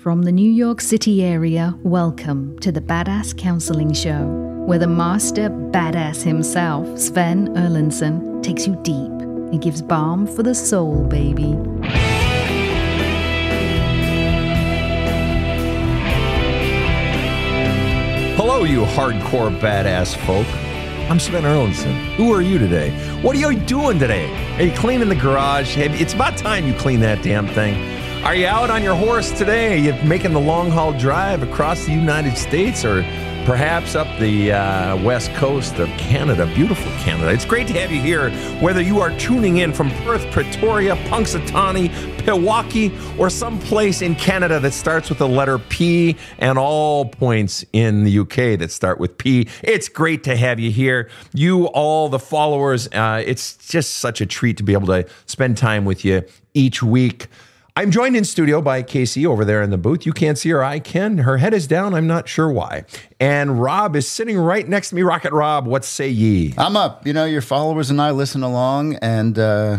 From the New York City area, welcome to the Badass Counseling Show, where the master badass himself, Sven takes you deep and gives balm for the soul, baby. Hello, you hardcore badass folk. I'm Sven Erlandson. Who are you today? What are you doing today? Are you cleaning the garage? It's about time you clean that damn thing. Are you out on your horse today? Are you making the long-haul drive across the United States or perhaps up the west coast of Canada? Beautiful Canada. It's great to have you here, whether you are tuning in from Perth, Pretoria, Punxsutawney, Pewaukee, or someplace in Canada that starts with the letter P and all points in the UK that start with P. It's great to have you here. You, all the followers, it's just such a treat to be able to spend time with you each week. I'm joined in studio by Casey over there in the booth. You can't see her, I can. Her head is down. I'm not sure why. And Rob is sitting right next to me. Rocket Rob, what say ye? I'm up. You know, your followers and I listen along, and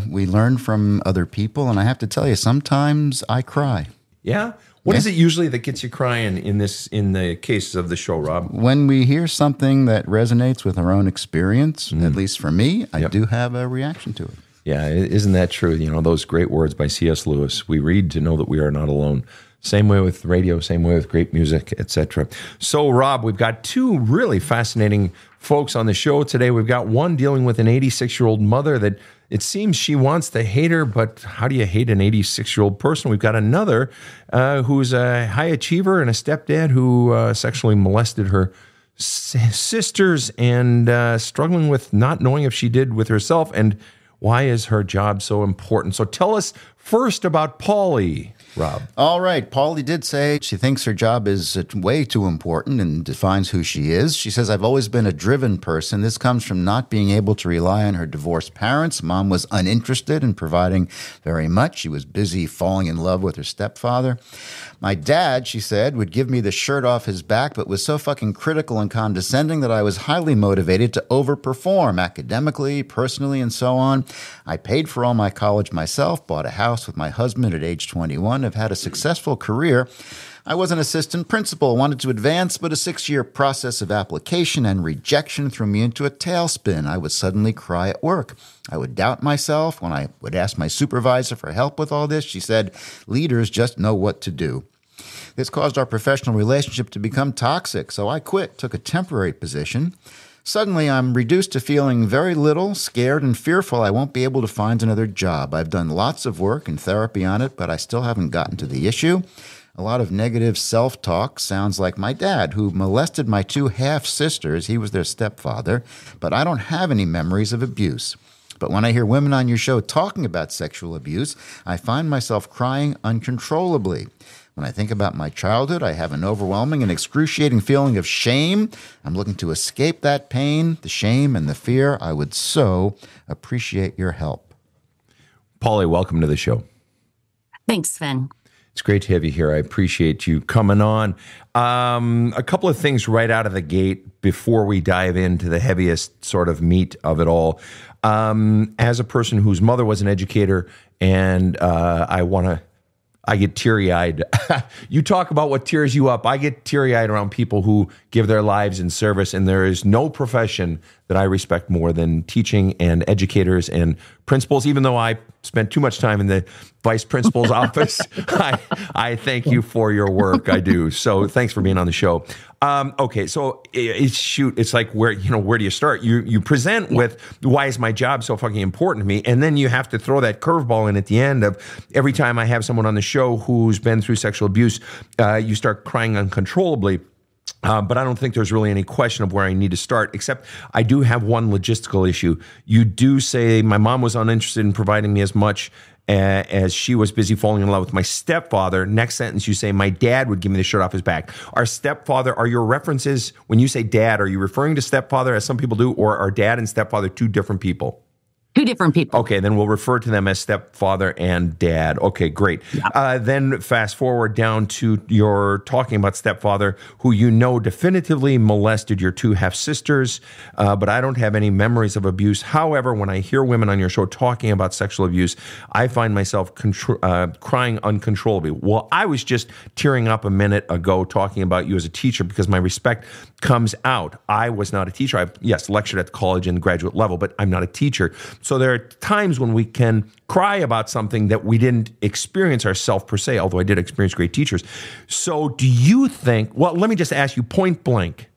we learn from other people. And I have to tell you, sometimes I cry. Yeah? What is it usually that gets you crying in the cases of the show, Rob? When we hear something that resonates with our own experience, at least for me, I do have a reaction to it. Yeah, isn't that true? You know, those great words by C.S. Lewis. We read to know that we are not alone. Same way with radio, same way with great music, etc. So, Rob, we've got two really fascinating folks on the show today. We've got one dealing with an 86-year-old mother that it seems she wants to hate her, but how do you hate an 86-year-old person? We've got another who's a high achiever and a stepdad who sexually molested her sisters and struggling with not knowing if she did with herself. And why is her job so important? So tell us first about Paulie, Rob. All right. Paulie did say she thinks her job is way too important and defines who she is. She says, I've always been a driven person. This comes from not being able to rely on her divorced parents. Mom was uninterested in providing very much. She was busy falling in love with her stepfather. My dad, she said, would give me the shirt off his back, but was so fucking critical and condescending that I was highly motivated to overperform academically, personally, and so on. I paid for all my college myself, bought a house with my husband at age 21, have had a successful career. I was an assistant principal, wanted to advance, but a 6-year process of application and rejection threw me into a tailspin. I would suddenly cry at work. I would doubt myself. When I would ask my supervisor for help with all this, she said, leaders just know what to do. This caused our professional relationship to become toxic, so I quit, took a temporary position. Suddenly, I'm reduced to feeling very little, scared and fearful I won't be able to find another job. I've done lots of work and therapy on it, but I still haven't gotten to the issue. A lot of negative self-talk sounds like my dad, who molested my 2 half-sisters. He was their stepfather, but I don't have any memories of abuse. But when I hear women on your show talking about sexual abuse, I find myself crying uncontrollably. When I think about my childhood, I have an overwhelming and excruciating feeling of shame. I'm looking to escape that pain, the shame, and the fear. I would so appreciate your help. Paulie, welcome to the show. Thanks, Sven. It's great to have you here. I appreciate you coming on. A couple of things right out of the gate before we dive into the heaviest sort of meat of it all. As a person whose mother was an educator, and I get teary-eyed. You talk about what tears you up. I get teary-eyed around people who give their lives in service, and there is no profession that I respect more than teaching and educators and principals. Even though I spent too much time in the vice principal's office, I thank you for your work. I do. So thanks for being on the show. Okay, so it's like where do you start? You present with why is my job so fucking important to me, and then you have to throw that curveball in at the end of every time I have someone on the show who's been through sexual abuse, you start crying uncontrollably. But I don't think there's really any question of where I need to start, except I do have one logistical issue. You do say my mom was uninterested in providing me as much as she was busy falling in love with my stepfather. Next sentence, you say my dad would give me the shirt off his back. Our stepfather, are your references, when you say dad, are you referring to stepfather as some people do, or are dad and stepfather two different people? Two different people. Okay, then we'll refer to them as stepfather and dad. Okay, great. Yeah. Then fast forward down to your talking about stepfather, who you know definitively molested your two half-sisters, but I don't have any memories of abuse. However, when I hear women on your show talking about sexual abuse, I find myself crying uncontrollably. Well, I was just tearing up a minute ago talking about you as a teacher because my respect comes out. I was not a teacher. I've, yes, lectured at the college and graduate level, but I'm not a teacher. So there are times when we can cry about something that we didn't experience ourselves per se, although I did experience great teachers. So do you think, well, let me just ask you point blank,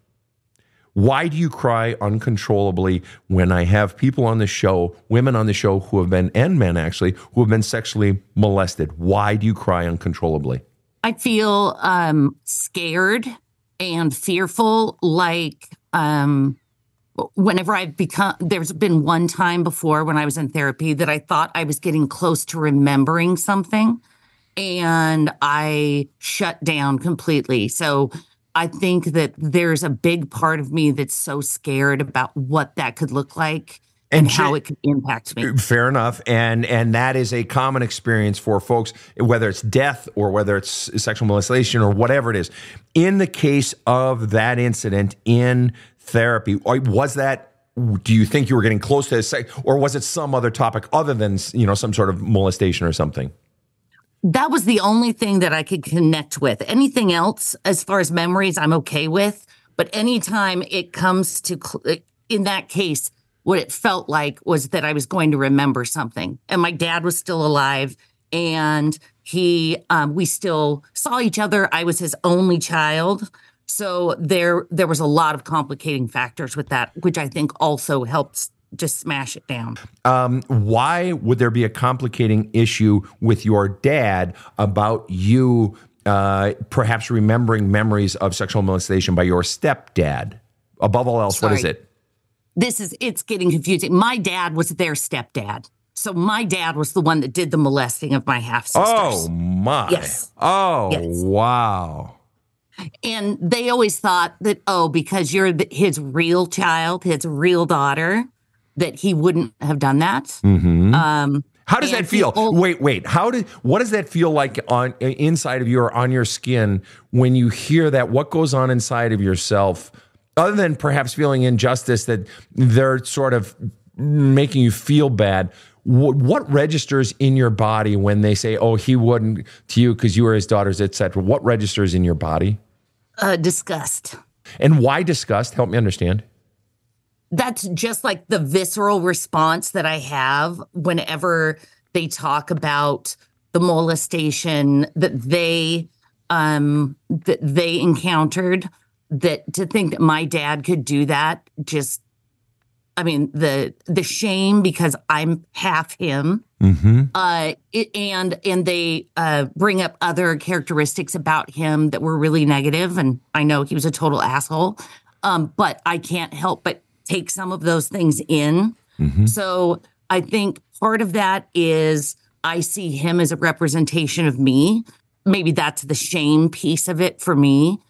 why do you cry uncontrollably when I have people on the show, women on the show who have been, and men actually, who have been sexually molested? Why do you cry uncontrollably? I feel scared and fearful, like whenever there's been one time before when I was in therapy that I thought I was getting close to remembering something and I shut down completely. So I think that there's a big part of me that's so scared about what that could look like and how it could impact me. Fair enough. And that is a common experience for folks, whether it's death or whether it's sexual molestation or whatever it is. In the case of that incident in therapy, do you think you were getting close to this, or was it some other topic other than, some sort of molestation or something? That was the only thing that I could connect with. Anything else, as far as memories, I'm okay with. But anytime it comes to, in that case, what it felt like was that I was going to remember something. And my dad was still alive, and we still saw each other. I was his only child. So there was a lot of complicating factors with that, which I think also helps just smash it down. Why would there be a complicating issue with your dad about you perhaps remembering memories of sexual molestation by your stepdad? Above all else, What is it? It's getting confusing. My dad was their stepdad. So my dad was the one that did the molesting of my half-sisters. Oh, my. Yes. Oh, yes. Wow. And they always thought that, because you're his real child, his real daughter, that he wouldn't have done that. Mm-hmm. How does that feel? Wait. What does that feel like on inside of you or on your skin when you hear that? What goes on inside of yourself, other than perhaps feeling injustice that they're sort of making you feel bad? What registers in your body when they say, "Oh, he wouldn't to you because you were his daughters," etc.? What registers in your body? Disgust. And why disgust? Help me understand. That's just like the visceral response that I have whenever they talk about the molestation that they encountered. That to think that my dad could do that, the shame because I'm half him. Mm-hmm. And they bring up other characteristics about him that were really negative, and I know he was a total asshole. But I can't help but take some of those things in. Mm-hmm. So I think part of that is I see him as a representation of me. Maybe that's the shame piece of it for me.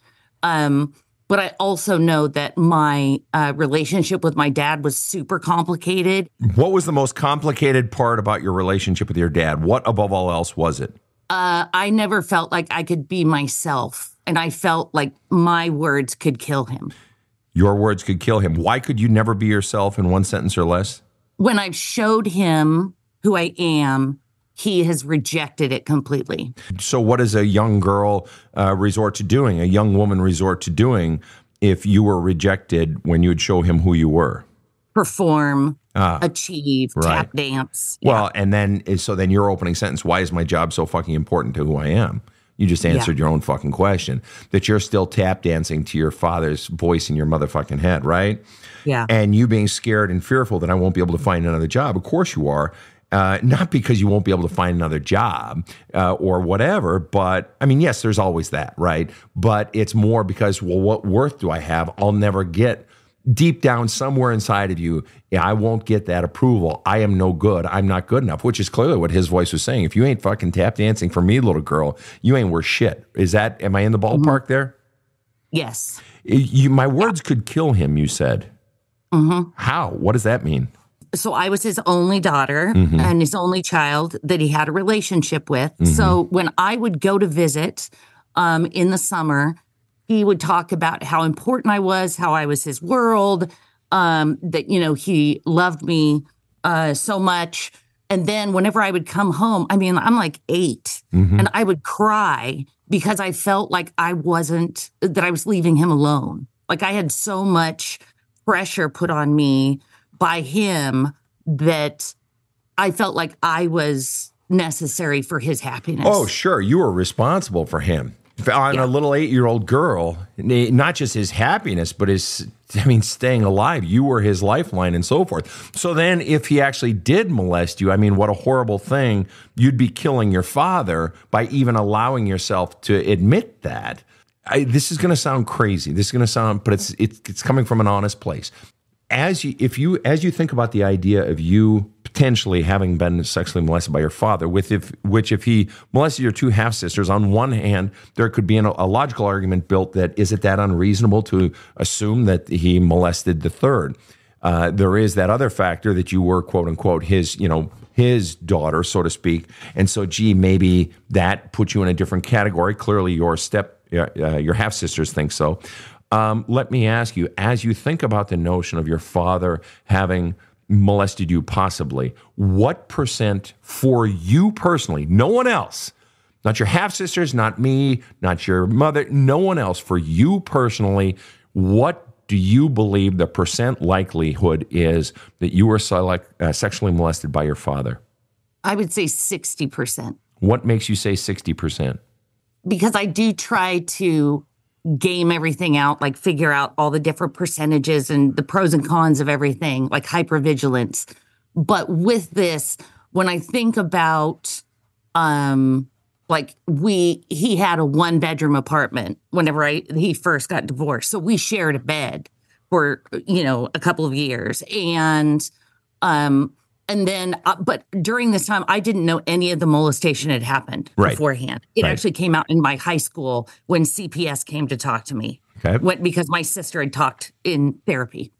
But I also know that my relationship with my dad was super complicated. What was the most complicated part about your relationship with your dad? What, above all else, was it? I never felt like I could be myself, and I felt like my words could kill him. Your words could kill him. Why could you never be yourself in one sentence or less? When I've showed him who I am, he has rejected it completely. So what does a young girl resort to doing, a young woman resort to doing if you were rejected when you would show him who you were? Perform, achieve, right. Tap dance. Well, and then your opening sentence, why is my job so fucking important to who I am? You just answered your own fucking question, that you're still tap dancing to your father's voice in your motherfucking head, right? Yeah. And you being scared and fearful that I won't be able to find another job. Of course you are. Not because you won't be able to find another job or whatever, but I mean, yes, there's always that, right? But it's more because, well, what worth do I have? I'll never get. Deep down somewhere inside of you, I won't get that approval. I am no good. I'm not good enough, which is clearly what his voice was saying. If you ain't fucking tap dancing for me, little girl, you ain't worth shit. Am I in the ballpark there? Yes. My words could kill him, you said. Mm-hmm. How? What does that mean? So I was his only daughter and his only child that he had a relationship with. So when I would go to visit in the summer, he would talk about how important I was, how I was his world, that, he loved me so much. And then whenever I would come home, I mean, I'm like 8 and I would cry because I felt like I was leaving him alone. Like I had so much pressure put on me by him that I felt like I was necessary for his happiness. Oh, sure. You were responsible for him. On a little 8-year-old girl, not just his happiness, but staying alive. You were his lifeline and so forth. So then if he actually did molest you, I mean, what a horrible thing. You'd be killing your father by even allowing yourself to admit that. This is going to sound crazy. This is going to sound, but it's coming from an honest place. As you think about the idea of you potentially having been sexually molested by your father, if he molested your 2 half-sisters, on one hand, there could be a logical argument built that, is it that unreasonable to assume that he molested the third? There is that other factor that you were, quote unquote, his daughter, so to speak. And so, maybe that puts you in a different category. Clearly your half-sisters think so. Let me ask you, as you think about the notion of your father having molested you possibly, what % for you personally, no one else, not your half-sisters, not me, not your mother, no one else, for you personally, what do you believe the % likelihood is that you were sexually molested by your father? I would say 60%. What makes you say 60%? Because I do try to game everything out, like figure out all the different percentages and the pros and cons of everything, like hypervigilance. But with this, when I think about, he had a 1-bedroom apartment whenever he first got divorced. So we shared a bed for, a couple of years. And then, but during this time, I didn't know any of the molestation had happened beforehand. It actually came out in my high school when CPS came to talk to me. Okay. Because my sister had talked in therapy.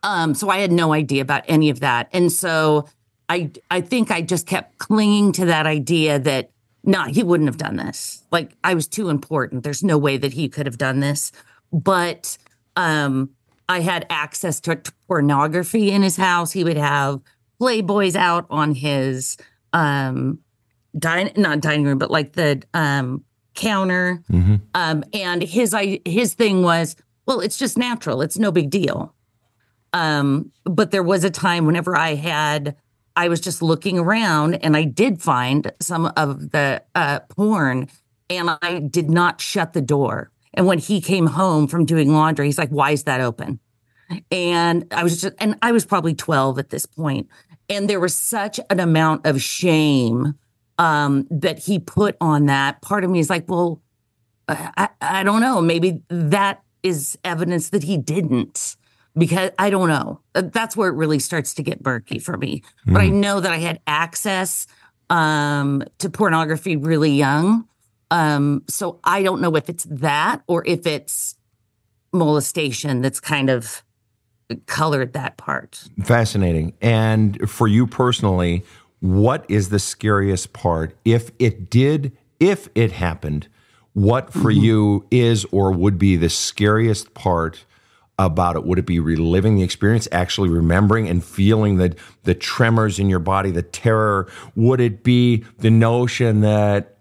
So I had no idea about any of that. And so I think I just kept clinging to that idea that, he wouldn't have done this. Like, I was too important. There's no way that he could have done this. But I had access to pornography in his house. He would have Playboys out on his not dining room, but like the counter. And his thing was, well, it's just natural. It's no big deal. But there was a time whenever I was just looking around and I did find some of the porn, and I did not shut the door. And when he came home from doing laundry, he's like, "Why is that open?" And I was probably 12 at this point. And there was such an amount of shame that he put on that. Part of me is like, well, I don't know. Maybe that is evidence that he didn't, because I don't know. That's where it really starts to get murky for me. But I know that I had access to pornography really young. So I don't know if it's that or if it's molestation that's kind of colored that part. Fascinating. And for you personally, what is the scariest part? If it happened, what for you is or would be the scariest part about it? Would it be reliving the experience, actually remembering and feeling the tremors in your body, the terror? Would it be the notion that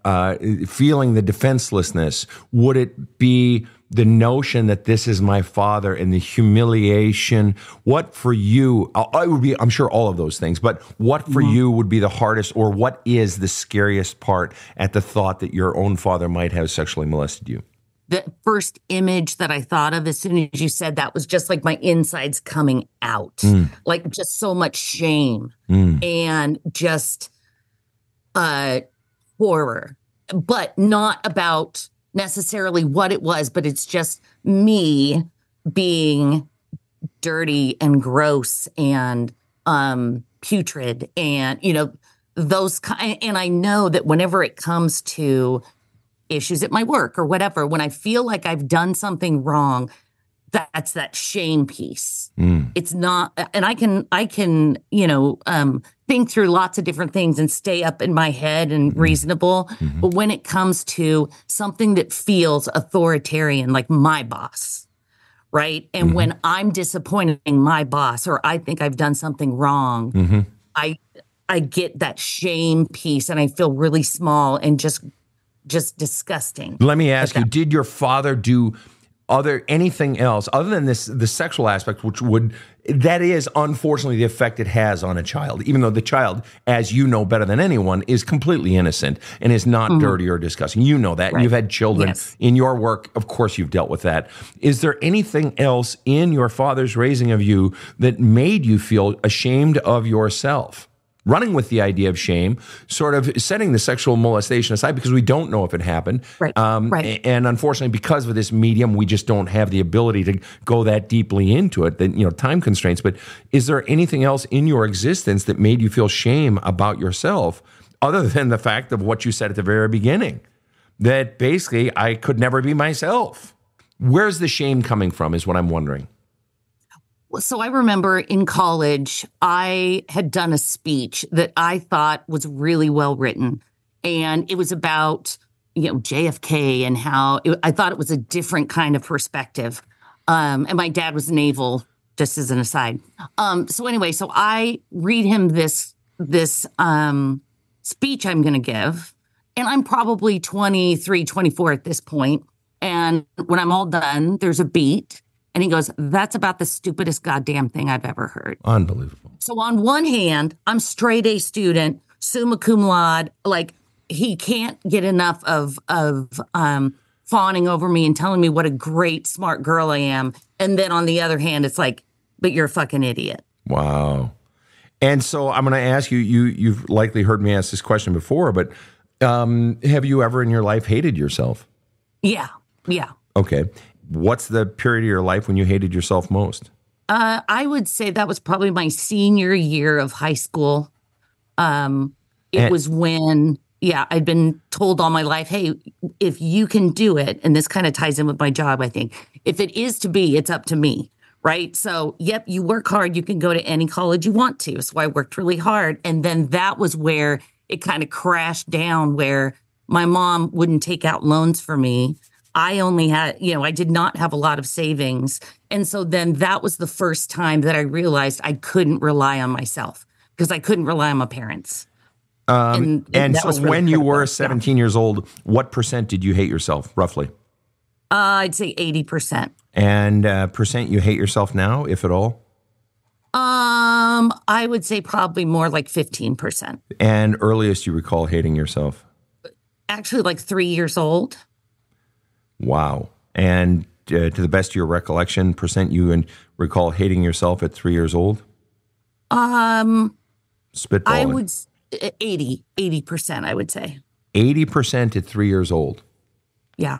feeling the defenselessness? Would it be the notion that this is my father and the humiliation? What for you, it would be, I'm sure, all of those things, but what for you would be the hardest, or what is the scariest part at the thought that your own father might have sexually molested you? The first image that I thought of as soon as you said that was just like my insides coming out, like just so much shame and just horror, but not about necessarily what it was, but it's just me being dirty and gross and putrid and, those kind. And I know that whenever it comes to issues at my work or whatever, when I feel like I've done something wrong, that's that shame piece. It's not, and I can, think through lots of different things and stay up in my head and reasonable. But when it comes to something that feels authoritarian, like my boss, right? And when I'm disappointing my boss, or I think I've done something wrong, I get that shame piece and I feel really small and just disgusting. Let me ask you, did your father do anything else other than the sexual aspect, that is unfortunately the effect it has on a child, even though the child, as you know better than anyone, is completely innocent and is not dirty or disgusting. You know that. Right. You've had children in your work. Of course, you've dealt with that. Is there anything else in your father's raising of you that made you feel ashamed of yourself? Running with the idea of shame, sort of setting the sexual molestation aside because we don't know if it happened. Right. And unfortunately, because of this medium, we just don't have the ability to go that deeply into it, time constraints. But is there anything else in your existence that made you feel shame about yourself other than the fact of what you said at the very beginning? That basically I could never be myself. Where's the shame coming from is what I'm wondering. So I remember in college, I had done a speech that I thought was really well written. And it was about, JFK and how I thought it was a different kind of perspective. And my dad was naval, just as an aside. So I read him this speech I'm going to give. And I'm probably 23, 24 at this point. And when I'm all done, there's a beat. And he goes, that's about the stupidest goddamn thing I've ever heard. Unbelievable. So on one hand, I'm straight A student, summa cum laude. Like, he can't get enough of fawning over me and telling me what a great, smart girl I am. And then on the other hand, it's like, but you're a fucking idiot. Wow. And so I'm going to ask you, you've likely heard me ask this question before, but have you ever in your life hated yourself? Yeah. Okay. What's the period of your life when you hated yourself most? I would say that was probably my senior year of high school. It was when, I'd been told all my life, hey, if you can do it, and this kind of ties in with my job, I think, if it is to be, it's up to me, right? So, you work hard, you can go to any college you want to. So I worked really hard. And then that was where it kind of crashed down, where my mom wouldn't take out loans for me. I only had, I did not have a lot of savings. And so then that was the first time that I realized I couldn't rely on myself because I couldn't rely on my parents. And so really when you were 17 years old, what percent did you hate yourself, roughly? I'd say 80%. And percent you hate yourself now, if at all? I would say probably more like 15%. And earliest you recall hating yourself? Actually, like 3 years old. Wow. And to the best of your recollection, percent you recall hating yourself at 3 years old? Spitballing. I would 80%, I would say. 80% at 3 years old. Yeah.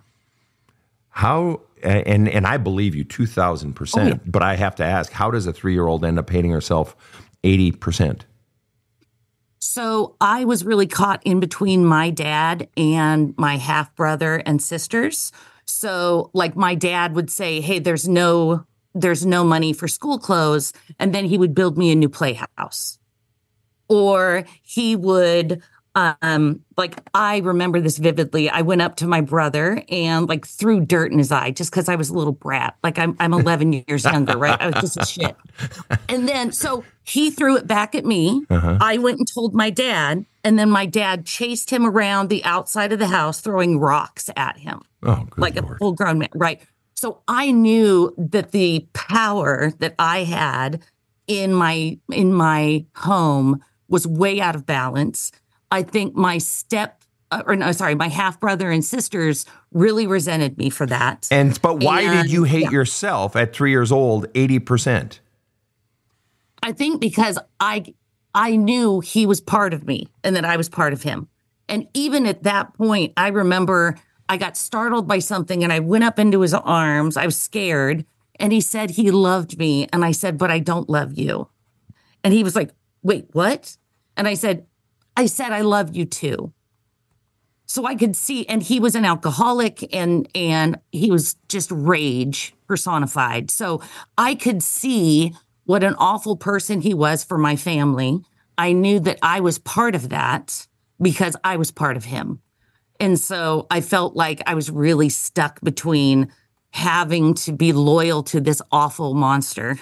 How, and I believe you 2,000%, but I have to ask, how does a 3-year-old end up hating herself 80%? So I was really caught in between my dad and my half brother and sisters. So like my dad would say, hey, there's no money for school clothes. And then he would build me a new playhouse. Or he would, I remember this vividly. I went up to my brother and threw dirt in his eye just because I was a little brat. I'm 11 years younger, right? I was just a shit. And then, so he threw it back at me. Uh-huh. I went and told my dad, and then my dad chased him around the outside of the house, throwing rocks at him. Oh, good like Lord. A full-grown man, right? So I knew that the power that I had in my home was way out of balance. I think my my half brother and sisters really resented me for that. But why did you hate yourself at 3 years old 80%? I think because I knew he was part of me and that I was part of him. And even at that point, I remember I got startled by something and I went up into his arms. I was scared. And he said he loved me. And I said, but I don't love you. And he was like, wait, what? And I said, I love you too. So I could see, and he was an alcoholic, and he was just rage personified. So I could see what an awful person he was for my family. I knew that I was part of that because I was part of him. And so I felt like I was really stuck between having to be loyal to this awful monster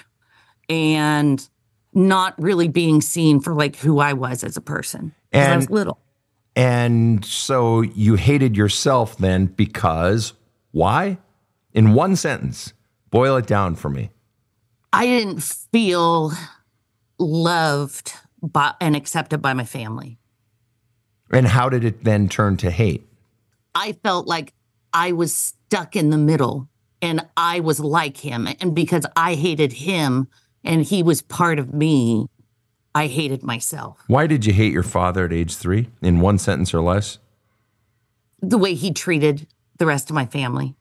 and not really being seen for like who I was as a person. Because I was little. And so you hated yourself then because why? In one sentence, boil it down for me. I didn't feel loved and accepted by my family. And how did it then turn to hate? I felt like I was stuck in the middle and I was like him. And because I hated him and he was part of me, I hated myself. Why did you hate your father at age 3 in one sentence or less? The way he treated the rest of my family.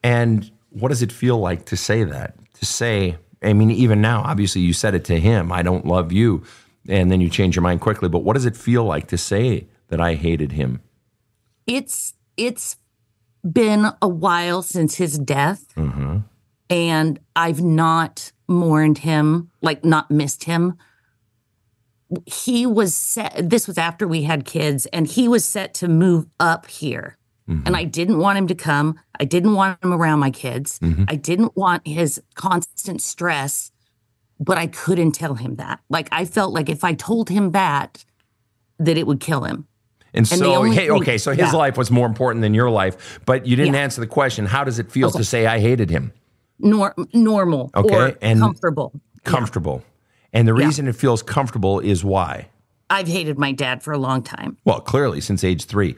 And what does it feel like to say that? To say, I mean, even now, obviously you said it to him, I don't love you. And then you change your mind quickly. But what does it feel like to say that I hated him? It's been a while since his death. Mm-hmm. And I've not mourned him, like not missed him. He was set, this was after we had kids, and he was set to move up here. Mm-hmm. And I didn't want him to come. I didn't want him around my kids. Mm-hmm. I didn't want his constant stress, but I couldn't tell him that. Like, I felt like if I told him that it would kill him. And so, so his life was more important than your life, but you didn't answer the question. How does it feel to say I hated him? Normal or and comfortable. Comfortable. Yeah. And the reason it feels comfortable is why? I've hated my dad for a long time. Well, clearly, since age 3.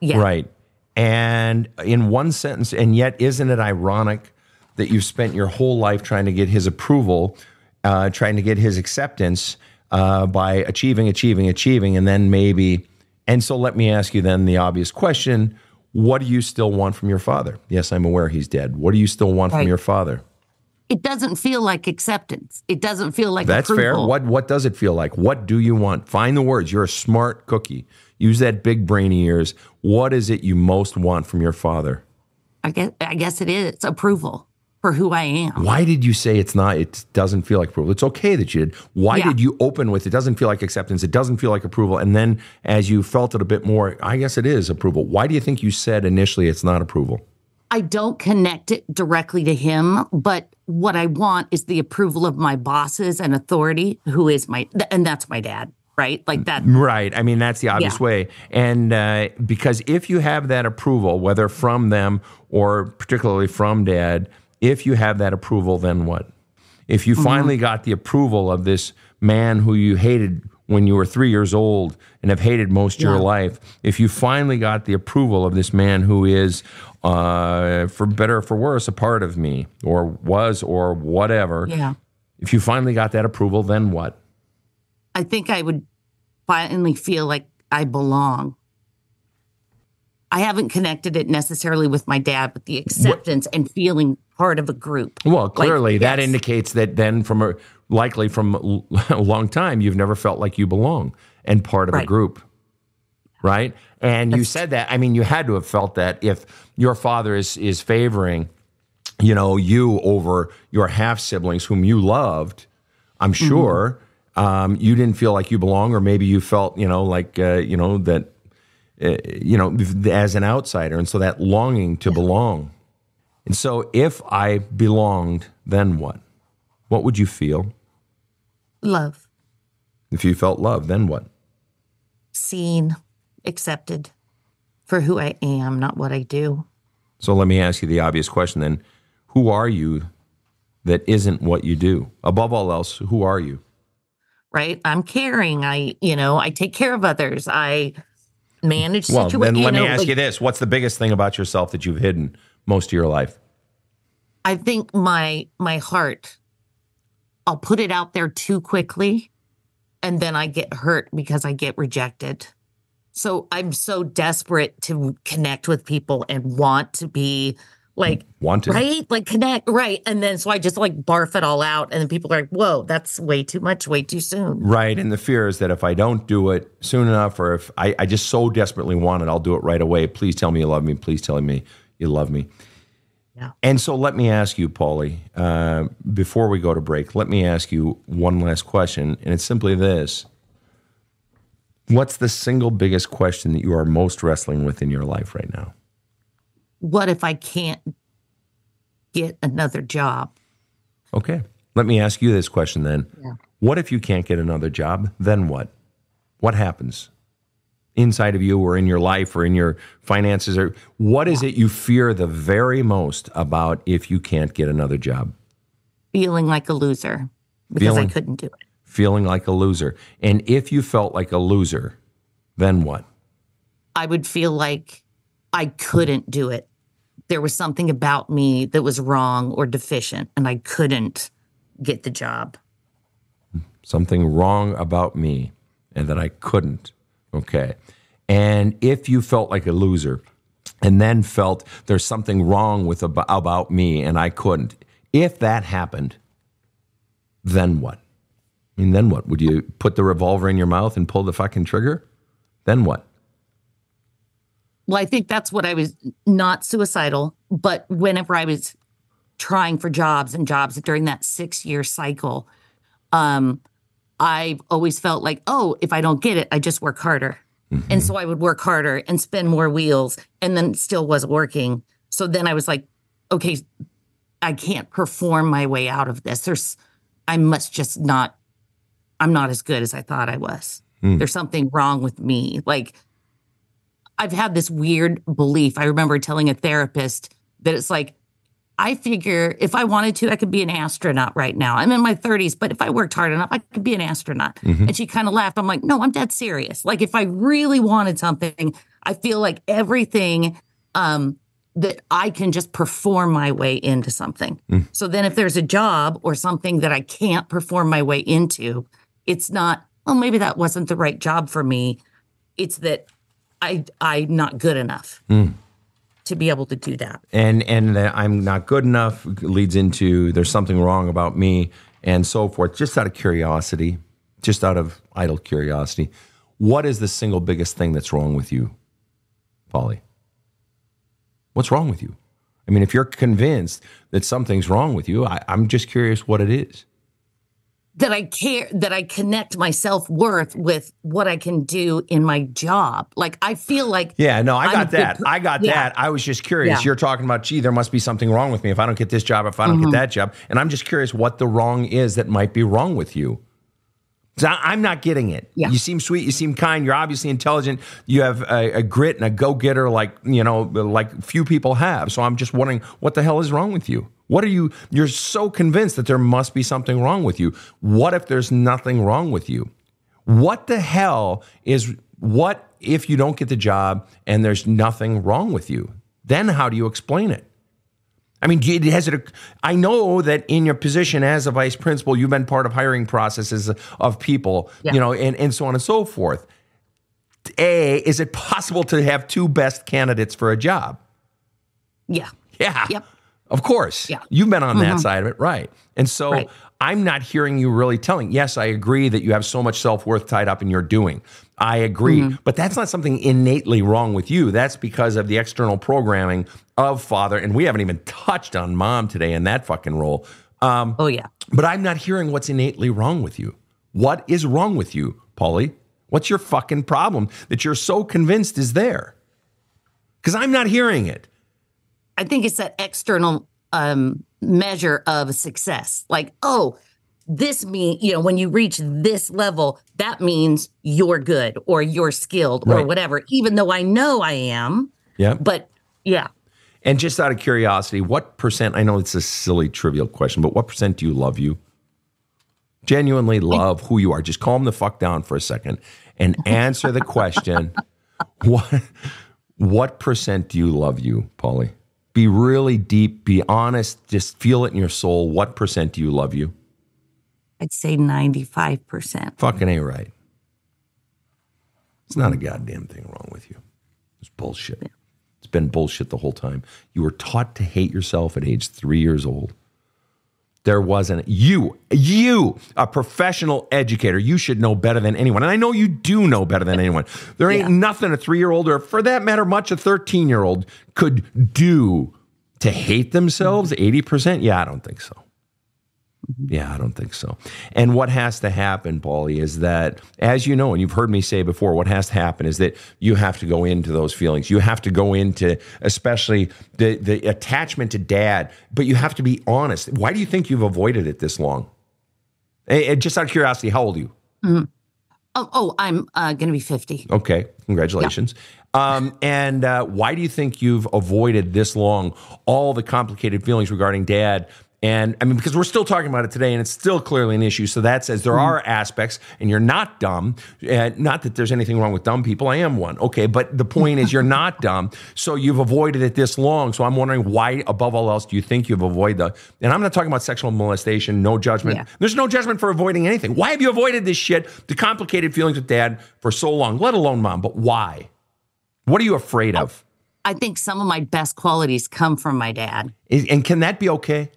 Yeah. Right. And in one sentence, and yet isn't it ironic that you've spent your whole life trying to get his approval, trying to get his acceptance by achieving, and then maybe... And so let me ask you then the obvious question. What do you still want from your father? Yes, I'm aware he's dead. What do you still want from your father? It doesn't feel like acceptance. It doesn't feel like That's approval. Fair. What does it feel like? What do you want? Find the words. You're a smart cookie. Use that big brain of yours. What is it you most want from your father? I guess it is approval for who I am. Why did you say it's not? It doesn't feel like approval. It's okay that you did. Why did you open with it doesn't feel like acceptance? It doesn't feel like approval. And then as you felt it a bit more, I guess it is approval. Why do you think you said initially it's not approval? I don't connect it directly to him, but what I want is the approval of my bosses and authority, and that's my dad, right? Like that. Right. I mean, that's the obvious way. And because if you have that approval, whether from them or particularly from dad, if you have that approval, then what? If you finally got the approval of this man who you hated when you were 3 years old and have hated most of your life, if you finally got the approval of this man who is, for better or for worse, a part of me, or was, or whatever, if you finally got that approval, then what? I think I would finally feel like I belong. I haven't connected it necessarily with my dad, but the acceptance and feeling part of a group. Well, clearly that indicates that then from a long time, you've never felt like you belong and part of a group, right? And you said that, I mean, you had to have felt that if your father is favoring, you over your half-siblings whom you loved, I'm sure you didn't feel like you belong, or maybe you felt, that, as an outsider. And so that longing to belong. And so if I belonged, then what? What would you feel? Love. If you felt love, then what? Seen, accepted for who I am, not what I do. So let me ask you the obvious question then. Who are you that isn't what you do? Above all else, who are you? Right? I'm caring. I take care of others. I manage situations. Well, then let me ask you this. What's the biggest thing about yourself that you've hidden most of your life? I think my heart, I'll put it out there too quickly, and then I get hurt because I get rejected. So I'm so desperate to connect with people and want to be like wanted, right? Like connect, right? And then so I just like barf it all out, and then people are like, "Whoa, that's way too much, way too soon." Right, and the fear is that if I don't do it soon enough, or if I just so desperately want it, I'll do it right away. Please tell me you love me. Please tell me you love me. Yeah. And so let me ask you, Paulie, before we go to break, let me ask you one last question, and it's simply this. What's the single biggest question that you are most wrestling with in your life right now? What if I can't get another job? Okay. Let me ask you this question then. Yeah. What if you can't get another job? Then what? What happens inside of you or in your life or in your finances? Or what is it you fear the very most about if you can't get another job? Feeling like a loser because I couldn't do it. Feeling like a loser. And if you felt like a loser, then what? I would feel like I couldn't do it. There was something about me that was wrong or deficient, and I couldn't get the job. Something wrong about me and that I couldn't. Okay. And if you felt like a loser and then felt there's something wrong with about me and I couldn't, if that happened, then what? I mean, then what? Would you put the revolver in your mouth and pull the fucking trigger? Then what? Well, I think that's what I was, not suicidal, but whenever I was trying for jobs during that 6-year cycle, I've always felt like, oh, if I don't get it, I just work harder. Mm-hmm. And so I would work harder and spin more wheels, and then it still wasn't working. So then I was like, okay, I can't perform my way out of this. I'm not as good as I thought I was. There's something wrong with me. Like, I've had this weird belief. I remember telling a therapist that it's like, I figure if I wanted to, I could be an astronaut right now. I'm in my 30s, but if I worked hard enough, I could be an astronaut. Mm-hmm. And she kind of laughed. I'm like, no, I'm dead serious. Like, if I really wanted something, I feel like everything that I can just perform my way into something. So then if there's a job or something that I can't perform my way into, it's not, oh, maybe that wasn't the right job for me. It's that I'm not good enough to be able to do that. And that I'm not good enough leads into there's something wrong about me and so forth. Just out of curiosity, just out of idle curiosity, what is the single biggest thing that's wrong with you, Paulie? What's wrong with you? I mean, if you're convinced that something's wrong with you, I'm just curious what it is. That I care, that I connect my self-worth with what I can do in my job. Like, I feel like... Yeah, no, I got that. I was just curious. Yeah. You're talking about, gee, there must be something wrong with me if I don't get this job, if I don't get that job. And I'm just curious what the wrong is that might be wrong with you. So I'm not getting it. Yeah. You seem sweet. You seem kind. You're obviously intelligent. You have a grit and a go-getter like few people have. So I'm just wondering what the hell is wrong with you? What are you? You're so convinced that there must be something wrong with you. What if there's nothing wrong with you? What the hell is, what if you don't get the job and there's nothing wrong with you? Then how do you explain it? I mean, I know that in your position as a vice principal, you've been part of hiring processes of people, and so on and so forth. Is it possible to have two best candidates for a job? Yeah. Yeah. Yep. Of course. Yeah. You've been on that side of it, right? And so I'm not hearing you really telling. Yes, I agree that you have so much self-worth tied up in your doing. I agree. But that's not something innately wrong with you. That's because of the external programming of father. And we haven't even touched on mom today in that fucking role. Oh, yeah. But I'm not hearing what's innately wrong with you. What is wrong with you, Paulie? What's your fucking problem that you're so convinced is there? Because I'm not hearing it. I think it's that external measure of success. Like, oh, this means, when you reach this level, that means you're good or you're skilled or whatever, even though I know I am. Yeah. But yeah. And just out of curiosity, what percent, I know it's a silly, trivial question, but what percent do you love you? Genuinely love who you are. Just calm the fuck down for a second and answer the question. What percent do you love you, Paulie? Be really deep, be honest, just feel it in your soul. What percent do you love you? I'd say 95%. Fucking A right. It's not a goddamn thing wrong with you. It's bullshit. It's been bullshit the whole time. You were taught to hate yourself at age 3 years old. There wasn't. You, a professional educator, you should know better than anyone. And I know you do know better than anyone. There ain't nothing a 3-year-old, or for that matter, much a 13-year-old could do to hate themselves 80%. Yeah, I don't think so. Yeah, I don't think so. And what has to happen, Paulie, is that, as you know, and you've heard me say before, what has to happen is that you have to go into those feelings. You have to go into, especially the attachment to dad, but you have to be honest. Why do you think you've avoided it this long? Just out of curiosity, how old are you? Mm-hmm. I'm going to be 50. Okay, congratulations. Yeah. And why do you think you've avoided this long all the complicated feelings regarding dad? And I mean, because we're still talking about it today and it's still clearly an issue. So that says there are aspects, and you're not dumb. Not that there's anything wrong with dumb people. I am one. Okay. But the point is you're not dumb. So you've avoided it this long. So I'm wondering why, above all else, do you think you've avoided and I'm not talking about sexual molestation, no judgment. Yeah. There's no judgment for avoiding anything. Why have you avoided this shit, the complicated feelings with dad for so long, let alone mom? But why? What are you afraid of? I think some of my best qualities come from my dad. And can that be okay?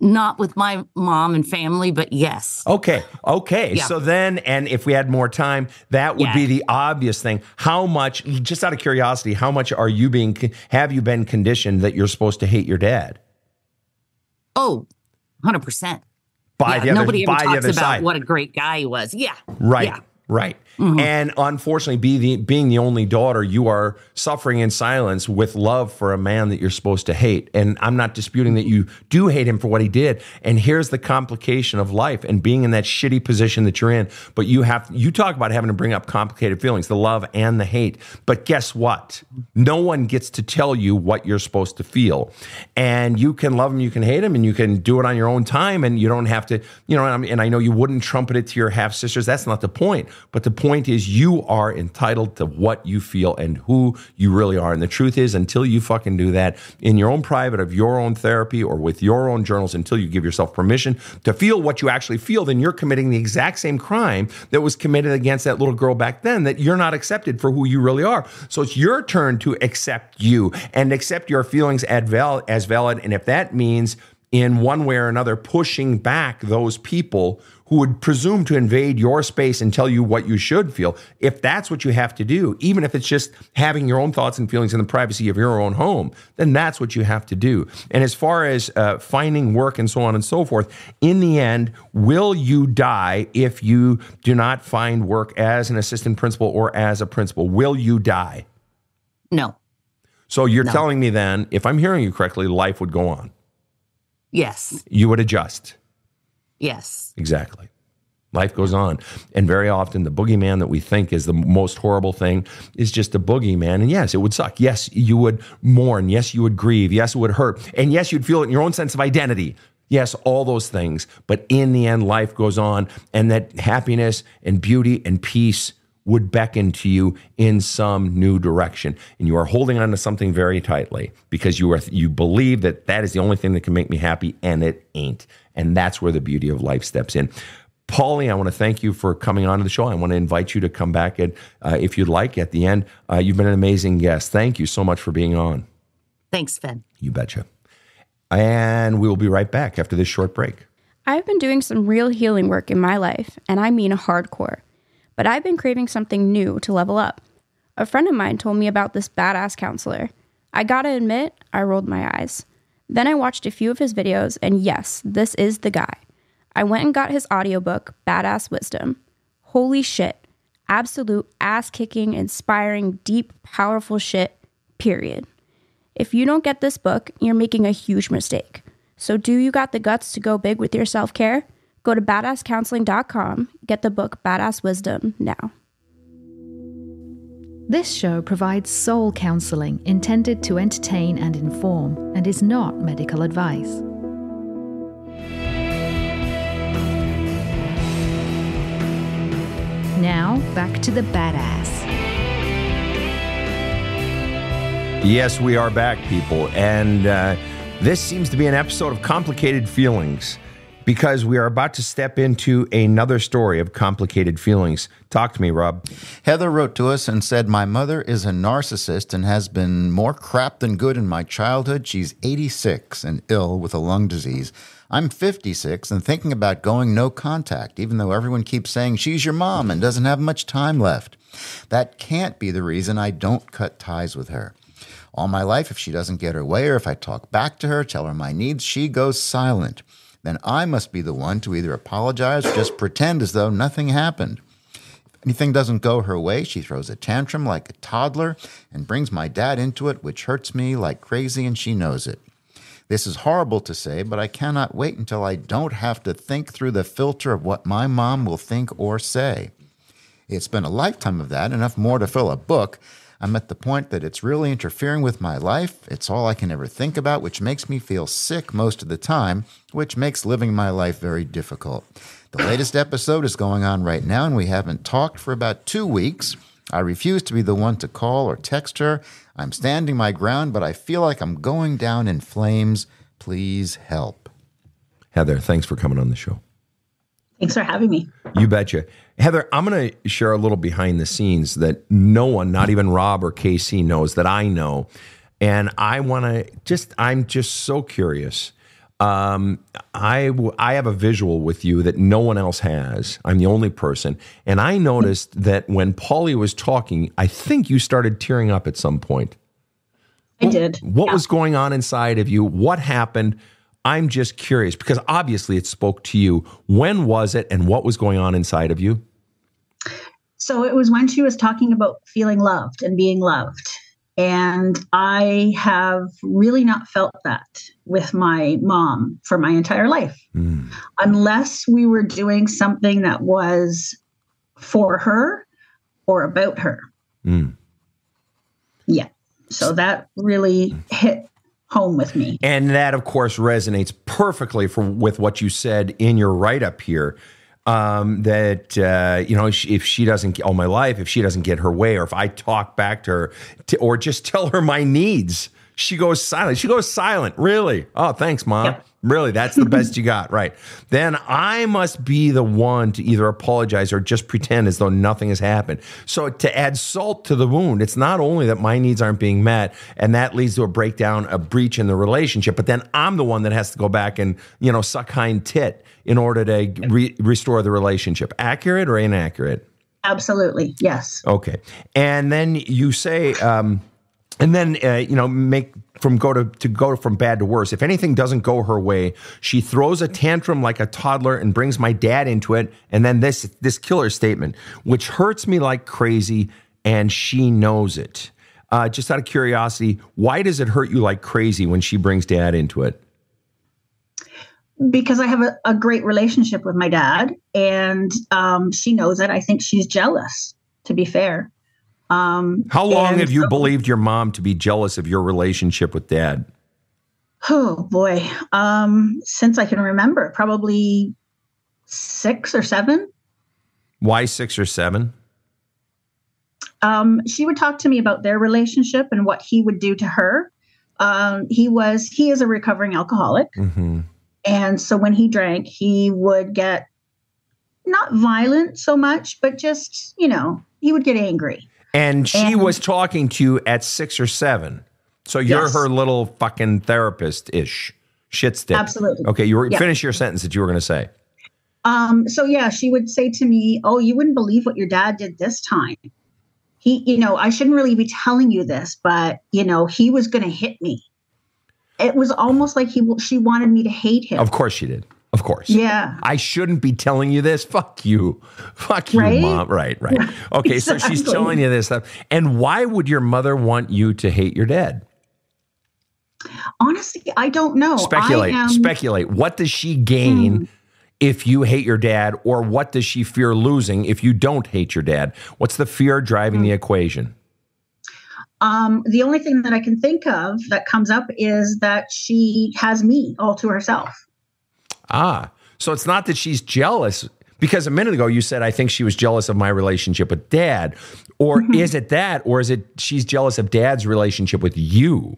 Not with my mom and family, but yes. Okay. Yeah. So then, and if we had more time, that would be the obvious thing. How much, just out of curiosity, how much have you been conditioned that you're supposed to hate your dad? Oh, 100%. Nobody ever talks about side. What a great guy he was. Yeah. Right. Yeah. Right. Mm-hmm. And unfortunately, being the only daughter, you are suffering in silence with love for a man that you're supposed to hate. And I'm not disputing that you do hate him for what he did. And here's the complication of life and being in that shitty position that you're in. But you talk about having to bring up complicated feelings, the love and the hate. But guess what? No one gets to tell you what you're supposed to feel. And you can love him, you can hate him, and you can do it on your own time. And you don't have to, and I know you wouldn't trumpet it to your half sisters. That's not the point. But the point is you are entitled to what you feel and who you really are. And the truth is, until you fucking do that in your own private of your own therapy or with your own journals, until you give yourself permission to feel what you actually feel, then you're committing the exact same crime that was committed against that little girl back then, that you're not accepted for who you really are. So it's your turn to accept you and accept your feelings as valid. And if that means in one way or another pushing back those people who would presume to invade your space and tell you what you should feel, if that's what you have to do, even if it's just having your own thoughts and feelings in the privacy of your own home, then that's what you have to do. And as far as finding work and so on and so forth, in the end, will you die if you do not find work as an assistant principal or as a principal? Will you die? No. So you're telling me then, if I'm hearing you correctly, life would go on. Yes. You would adjust. Yes. Exactly. Life goes on. And very often the boogeyman that we think is the most horrible thing is just a boogeyman. And yes, it would suck. Yes, you would mourn. Yes, you would grieve. Yes, it would hurt. And yes, you'd feel it in your own sense of identity. Yes, all those things. But in the end, life goes on. And that happiness and beauty and peace would beckon to you in some new direction. And you are holding on to something very tightly because you believe that is the only thing that can make me happy, and it ain't. And that's where the beauty of life steps in. Paulie, I want to thank you for coming on to the show. I want to invite you to come back if you'd like at the end. You've been an amazing guest. Thank you so much for being on. Thanks, Sven. You betcha. And we will be right back after this short break. I've been doing some real healing work in my life, and I mean hardcore. But I've been craving something new to level up. A friend of mine told me about this badass counselor. I gotta admit, I rolled my eyes. Then I watched a few of his videos, and yes, this is the guy. I went and got his audiobook, Badass Wisdom. Holy shit. Absolute ass-kicking, inspiring, deep, powerful shit, period. If you don't get this book, you're making a huge mistake. So do you got the guts to go big with your self-care? Go to badasscounseling.com, get the book Badass Wisdom now. This show provides soul counseling intended to entertain and inform and is not medical advice. Now, back to the badass. Yes, we are back, people. And this seems to be an episode of complicated feelings. because we are about to step into another story of complicated feelings. Talk to me, Rob. Heather wrote to us and said, my mother is a narcissist and has been more crap than good in my childhood. She's 86 and ill with a lung disease. I'm 56 and thinking about going no contact, even though everyone keeps saying she's your mom and doesn't have much time left. That can't be the reason I don't cut ties with her. All my life, if she doesn't get her way or if I talk back to her, tell her my needs, she goes silent. Then I must be the one to either apologize or just pretend as though nothing happened. If anything doesn't go her way, she throws a tantrum like a toddler and brings my dad into it, which hurts me like crazy, and she knows it. This is horrible to say, but I cannot wait until I don't have to think through the filter of what my mom will think or say. It's been a lifetime of that, enough more to fill a book. I'm at the point that it's really interfering with my life. It's all I can ever think about, which makes me feel sick most of the time, which makes living my life very difficult. The latest episode is going on right now, and we haven't talked for about 2 weeks. I refuse to be the one to call or text her. I'm standing my ground, but I feel like I'm going down in flames. Please help. Heather, thanks for coming on the show. Thanks for having me. You betcha. Heather, I'm going to share a little behind the scenes that no one, not even Rob or Casey, knows that I know. And I'm just so curious. I have a visual with you that no one else has. I'm the only person. And I noticed that when Paulie was talking, I think you started tearing up at some point. I did. What was going on inside of you? What happened? I'm just curious because obviously it spoke to you. When was it and what was going on inside of you? So it was when she was talking about feeling loved and being loved. And I have really not felt that with my mom for my entire life, unless we were doing something that was for her or about her. Yeah. So that really hit home with me. And that, of course, resonates perfectly with what you said in your write-up here. If she doesn't, all my life, if she doesn't get her way, or if I talk back to her, or just tell her my needs, she goes silent. She goes silent. Really? Oh, thanks, Mom. Yep. Really? That's the best you got. Right. Then I must be the one to either apologize or just pretend as though nothing has happened. So to add salt to the wound, it's not only that my needs aren't being met and that leads to a breakdown, a breach in the relationship, but then I'm the one that has to go back and, suck hind tit in order to restore the relationship. Accurate or inaccurate? Absolutely. Yes. Okay. And then you say, make from go from bad to worse. If anything doesn't go her way, she throws a tantrum like a toddler and brings my dad into it. And then this killer statement, which hurts me like crazy, and she knows it. Just out of curiosity, why does it hurt you like crazy when she brings dad into it? Because I have a great relationship with my dad, and she knows it. I think she's jealous, to be fair. How long have you believed your mom to be jealous of your relationship with dad? Oh, boy. Since I can remember, probably 6 or 7. Why 6 or 7? She would talk to me about their relationship and what he would do to her. He is a recovering alcoholic. Mm-hmm. And so when he drank, he would get not violent so much, but just, he would get angry. And she was talking to you at 6 or 7. So you're her little fucking therapist-ish. Shit stick. Absolutely. Okay, finish your sentence that you were going to say. She would say to me, "Oh, you wouldn't believe what your dad did this time. I shouldn't really be telling you this, but, he was going to hit me." It was almost like she wanted me to hate him. Of course she did. Of course. Yeah. I shouldn't be telling you this. Fuck you. Fuck you, right? Mom. Right. Okay, exactly. So she's telling you this stuff. And why would your mother want you to hate your dad? Honestly, I don't know. Speculate. What does she gain if you hate your dad, or what does she fear losing if you don't hate your dad? What's the fear driving the equation? The only thing that I can think of that comes up is that she has me all to herself. So it's not that she's jealous, because a minute ago you said, I think she was jealous of my relationship with dad. Or is it that, or is it she's jealous of dad's relationship with you?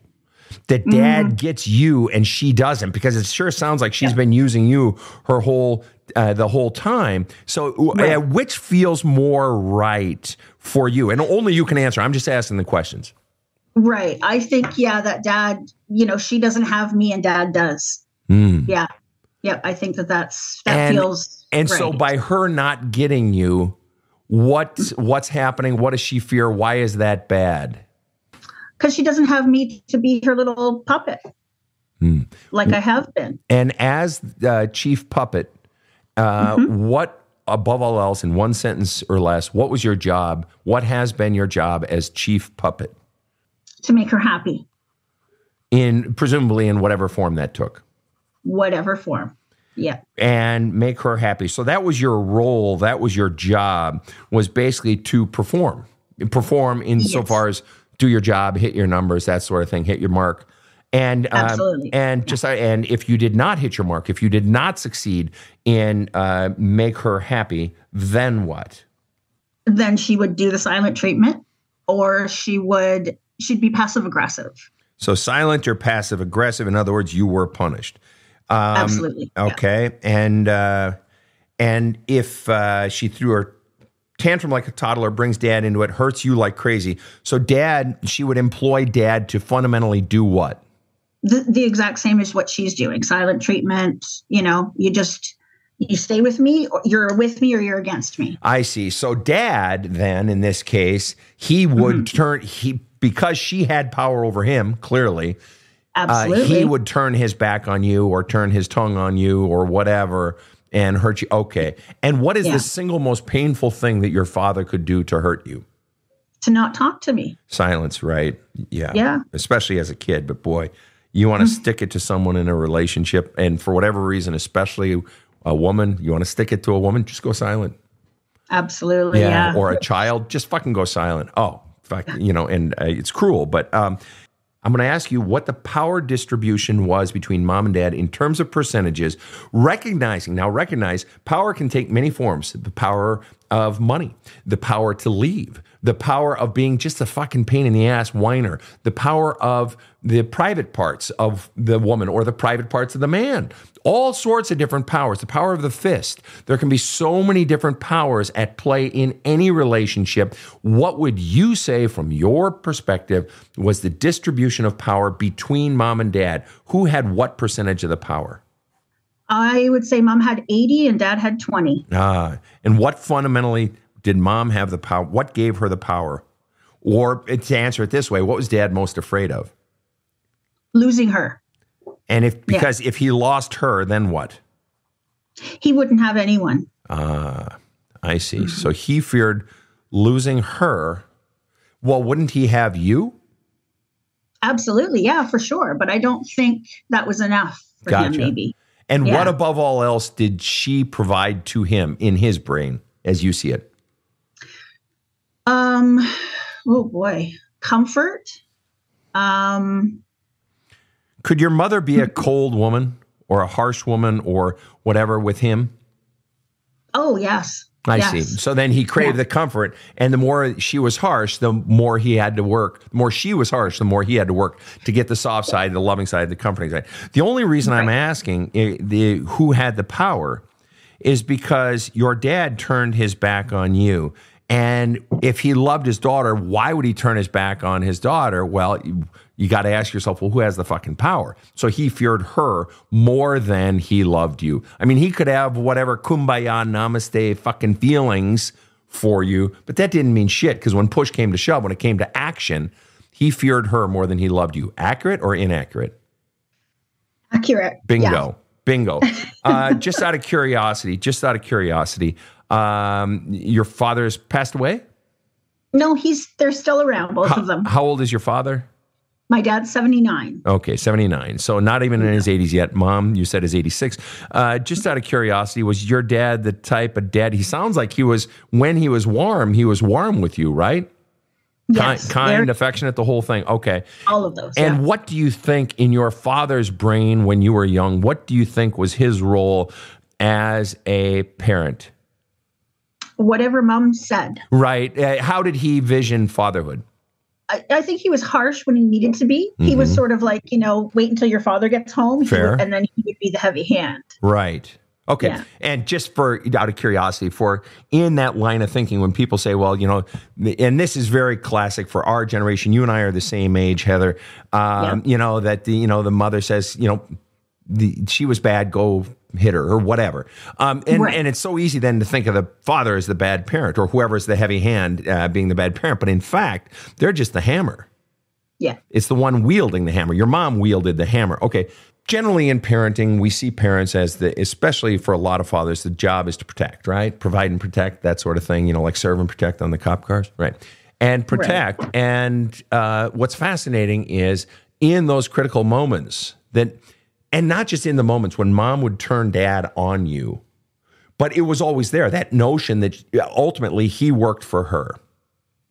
that dad gets you and she doesn't, because it sure sounds like she's been using you her whole the whole time. So which feels more right for you? And only you can answer. I'm just asking the questions. Right. I think, that dad, she doesn't have me and dad does. Yeah. Yep. I think that feels And right. so by her not getting you, what's happening? What does she fear? Why is that bad? Because she doesn't have me to be her little puppet, like I have been. And as chief puppet, what, above all else, in one sentence or less, what was your job? What has been your job as chief puppet? To make her happy. Presumably in whatever form that took. Whatever form. Yeah. And make her happy. So that was your role. That was your job, was basically to perform insofar as do your job, hit your numbers, that sort of thing, hit your mark. And absolutely. And if you did not hit your mark, if you did not succeed in make her happy, then what? Then she would do the silent treatment, or she'd be passive aggressive. So silent or passive aggressive. In other words, you were punished. Absolutely. Okay. Yeah. And if she threw her tantrum like a toddler, brings dad into it, hurts you like crazy. So she would employ dad to fundamentally do what? The exact same as what she's doing. Silent treatment. You stay with me, or you're with me, or you're against me. I see. So dad, then, in this case, he would because she had power over him, clearly. Absolutely. He would turn his back on you or turn his tongue on you or whatever and hurt you. Okay. And what is the single most painful thing that your father could do to hurt you? To not talk to me. Silence, right? Yeah. Yeah. Especially as a kid. But boy, you want to stick it to someone in a relationship. And for whatever reason, especially a woman, you want to stick it to a woman, just go silent. Absolutely. Yeah. Or a child, just fucking go silent. Oh, fuck, and it's cruel. But I'm going to ask you what the power distribution was between mom and dad in terms of percentages, recognize power can take many forms. The power of money, the power to leave, the power of being just a fucking pain in the ass whiner, the power of the private parts of the woman or the private parts of the man. All sorts of different powers, the power of the fist. There can be so many different powers at play in any relationship. What would you say from your perspective was the distribution of power between mom and dad? Who had what percentage of the power? I would say mom had 80 and dad had 20. And what fundamentally did mom have the power? What gave her the power? Or to answer it this way, what was dad most afraid of? Losing her. And if he lost her, then what? He wouldn't have anyone. I see. Mm-hmm. So he feared losing her. Well, wouldn't he have you? Absolutely. Yeah, for sure. But I don't think that was enough for him, maybe. And what above all else did she provide to him in his brain as you see it? Oh boy. Comfort. Could your mother be a cold woman or a harsh woman or whatever with him? Oh, yes. I see. So then he craved the comfort, and the more she was harsh, the more he had to work. The more she was harsh, the more he had to work to get the soft side, the loving side, the comforting side. The only reason I'm asking who had the power is because your dad turned his back on you. And if he loved his daughter, why would he turn his back on his daughter? Well, you got to ask yourself, well, who has the fucking power? So he feared her more than he loved you. I mean, he could have whatever kumbaya, namaste fucking feelings for you, but that didn't mean shit because when push came to shove, when it came to action, he feared her more than he loved you. Accurate or inaccurate? Accurate. Bingo. Yeah. Bingo. Just out of curiosity, your father's passed away? No, they're still around, both of them. How old is your father? My dad's 79. Okay, 79. So not even in his 80s yet. Mom, you said is 86. Just out of curiosity, was your dad the type of dad? He sounds like when he was warm with you, right? Yes. Kind, affectionate, the whole thing. Okay. All of those. And what do you think in your father's brain when you were young, what do you think was his role as a parent? Whatever mom said. Right. How did he vision fatherhood? I think he was harsh when he needed to be. He was sort of like, wait until your father gets home. And then he would be the heavy hand. Right. Okay. Yeah. And just out of curiosity, in that line of thinking, when people say, well, and this is very classic for our generation, you and I are the same age, Heather, that the mother says, she was bad, go hit her or whatever. And it's so easy then to think of the father as the bad parent or whoever's the heavy hand being the bad parent. But in fact, they're just the hammer. Yeah. It's the one wielding the hammer. Your mom wielded the hammer. Okay. Generally in parenting, we see parents as especially for a lot of fathers, the job is to protect, right? Provide and protect, that sort of thing, like serve and protect on the cop cars, right? And protect. Right. And what's fascinating is in those critical moments and not just in the moments when mom would turn dad on you, but it was always there, that notion that ultimately he worked for her,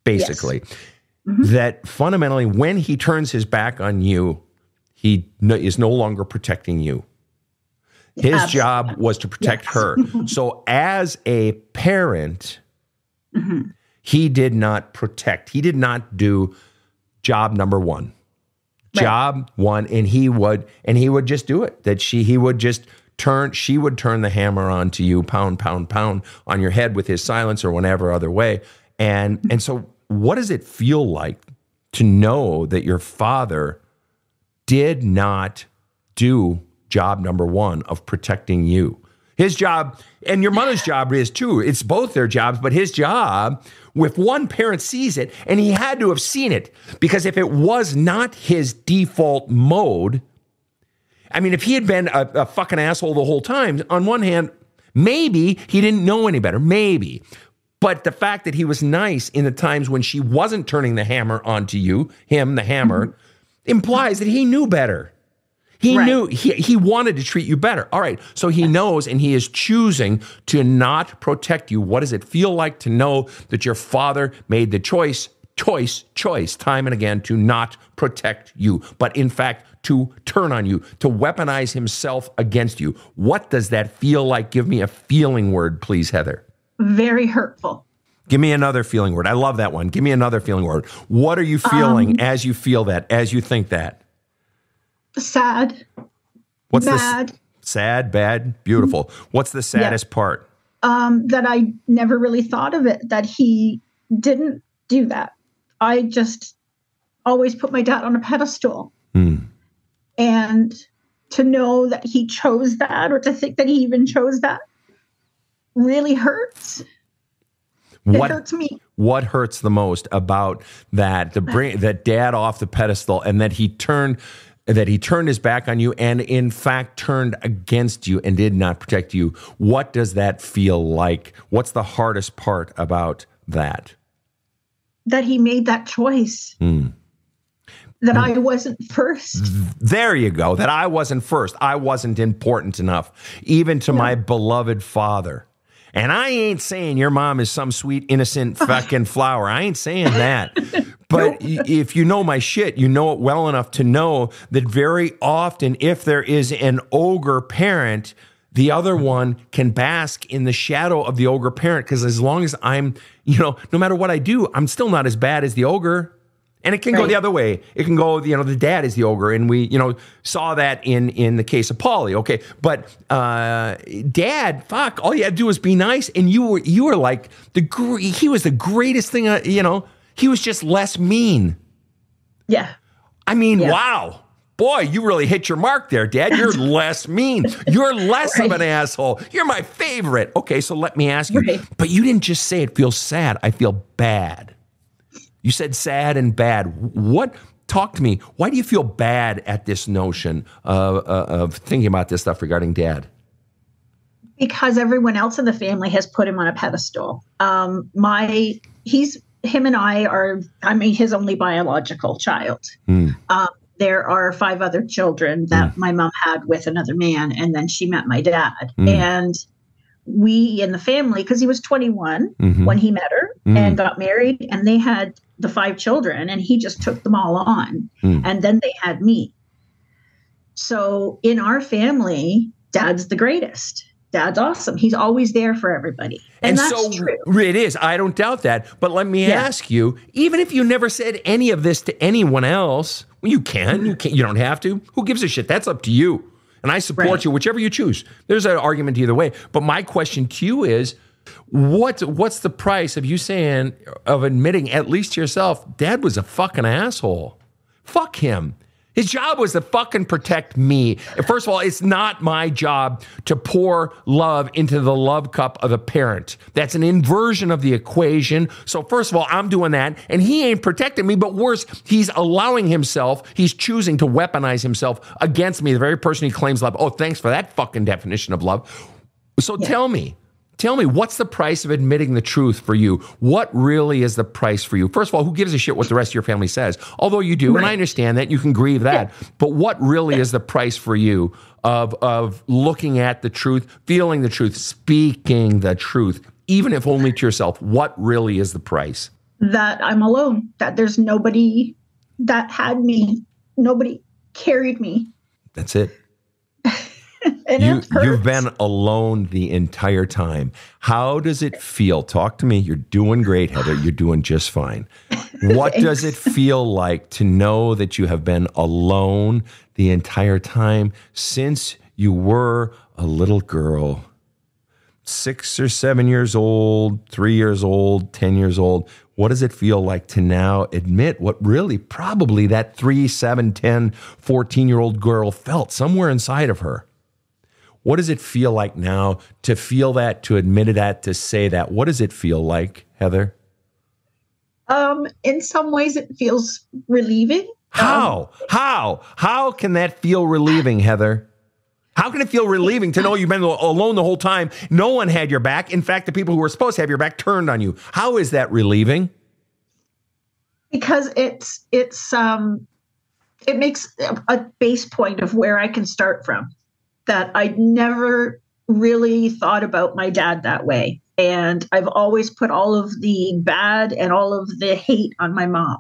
basically. Yes. That fundamentally when he turns his back on you, he is no longer protecting you. His job was to protect her. So as a parent, he did not protect. He did not do job number one. Right. Job one, and he would just do it. She would turn the hammer onto you, pound, pound, pound on your head with his silence or whatever other way. And so what does it feel like to know that your father did not do job number one of protecting you? His job, and your mother's job is too. It's both their jobs, but his job, if one parent sees it, and he had to have seen it, because if it was not his default mode, I mean, if he had been a fucking asshole the whole time, on one hand, maybe he didn't know any better, maybe. But the fact that he was nice in the times when she wasn't turning the hammer onto you, him, the hammer, implies that he knew better. He knew he wanted to treat you better. All right. So he knows, and he is choosing to not protect you. What does it feel like to know that your father made the choice time and again to not protect you, but in fact to turn on you, to weaponize himself against you? What does that feel like? Give me a feeling word, please, Heather. Very hurtful. Give me another feeling word. I love that one. Give me another feeling word. What are you feeling as you feel that, as you think that? Sad. What's bad. Sad, bad, beautiful. What's the saddest part? That I never really thought of it, that he didn't do that. I just always put my dad on a pedestal. And to know that he chose that, or to think that he even chose that, really hurts. It hurts me. What hurts the most about that? To bring that dad off the pedestal, and that he turned his back on you, and in fact turned against you and did not protect you. What does that feel like? What's the hardest part about that? That he made that choice. That I wasn't first. There you go. That I wasn't first. I wasn't important enough, even to my beloved father. And I ain't saying your mom is some sweet, innocent fucking flower. I ain't saying that. But if you know my shit, you know it well enough to know that very often, if there is an ogre parent, the other one can bask in the shadow of the ogre parent. Because as long as I'm, no matter what I do, I'm still not as bad as the ogre. And it can go the other way. It can go, the dad is the ogre. And we, saw that in the case of Paulie. Okay. But dad, fuck, all you had to do was be nice. And you were like, he was the greatest thing, he was just less mean. Yeah. I mean, wow. Boy, you really hit your mark there, Dad. You're less mean. You're less of an asshole. You're my favorite. Okay, so let me ask you. But you didn't just say it feels sad. I feel bad. You said sad and bad. Talk to me. Why do you feel bad at this notion of thinking about this stuff regarding Dad? Because everyone else in the family has put him on a pedestal. Him and I'm his only biological child. There are 5 other children that my mom had with another man, and then she met my dad. And we in the family, because he was 21 when he met her and got married, and they had the 5 children, and he just took them all on. And then they had me. So in our family, Dad's the greatest. Dad's awesome. He's always there for everybody. And that's so true. It is. I don't doubt that. But let me ask you, even if you never said any of this to anyone else, well, you can. You don't have to. Who gives a shit? That's up to you. And I support you, whichever you choose. There's an argument either way. But my question to you is, what's the price of you saying, of admitting, at least to yourself, Dad was a fucking asshole? Fuck him. His job was to fucking protect me. First of all, it's not my job to pour love into the love cup of a parent. That's an inversion of the equation. So first of all, I'm doing that, and he ain't protecting me, but worse, he's allowing himself, he's choosing to weaponize himself against me, the very person he claims love. Oh, thanks for that fucking definition of love. So tell me, what's the price of admitting the truth for you? What really is the price for you? First of all, who gives a shit what the rest of your family says? Although you do, and I understand that, you can grieve that. But what really is the price for you of looking at the truth, feeling the truth, speaking the truth, even if only to yourself? What really is the price? That I'm alone, that there's nobody that had me, nobody carried me. That's it. And you've been alone the entire time. How does it feel? Talk to me. You're doing great, Heather. You're doing just fine. What does it feel like to know that you have been alone the entire time since you were a little girl? 6 or 7 years old, 3 years old, 10 years old. What does it feel like to now admit what really probably that 3, 7, 10, 14-year-old girl felt somewhere inside of her? What does it feel like now to feel that, to admit that, to say that? What does it feel like, Heather? In some ways it feels relieving. How can that feel relieving, Heather? How can it feel relieving to know you've been alone the whole time? No one had your back. In fact, the people who were supposed to have your back turned on you. How is that relieving? Because it makes a base point of where I can start from. That I never really thought about my dad that way. And I've always put all of the bad and all of the hate on my mom.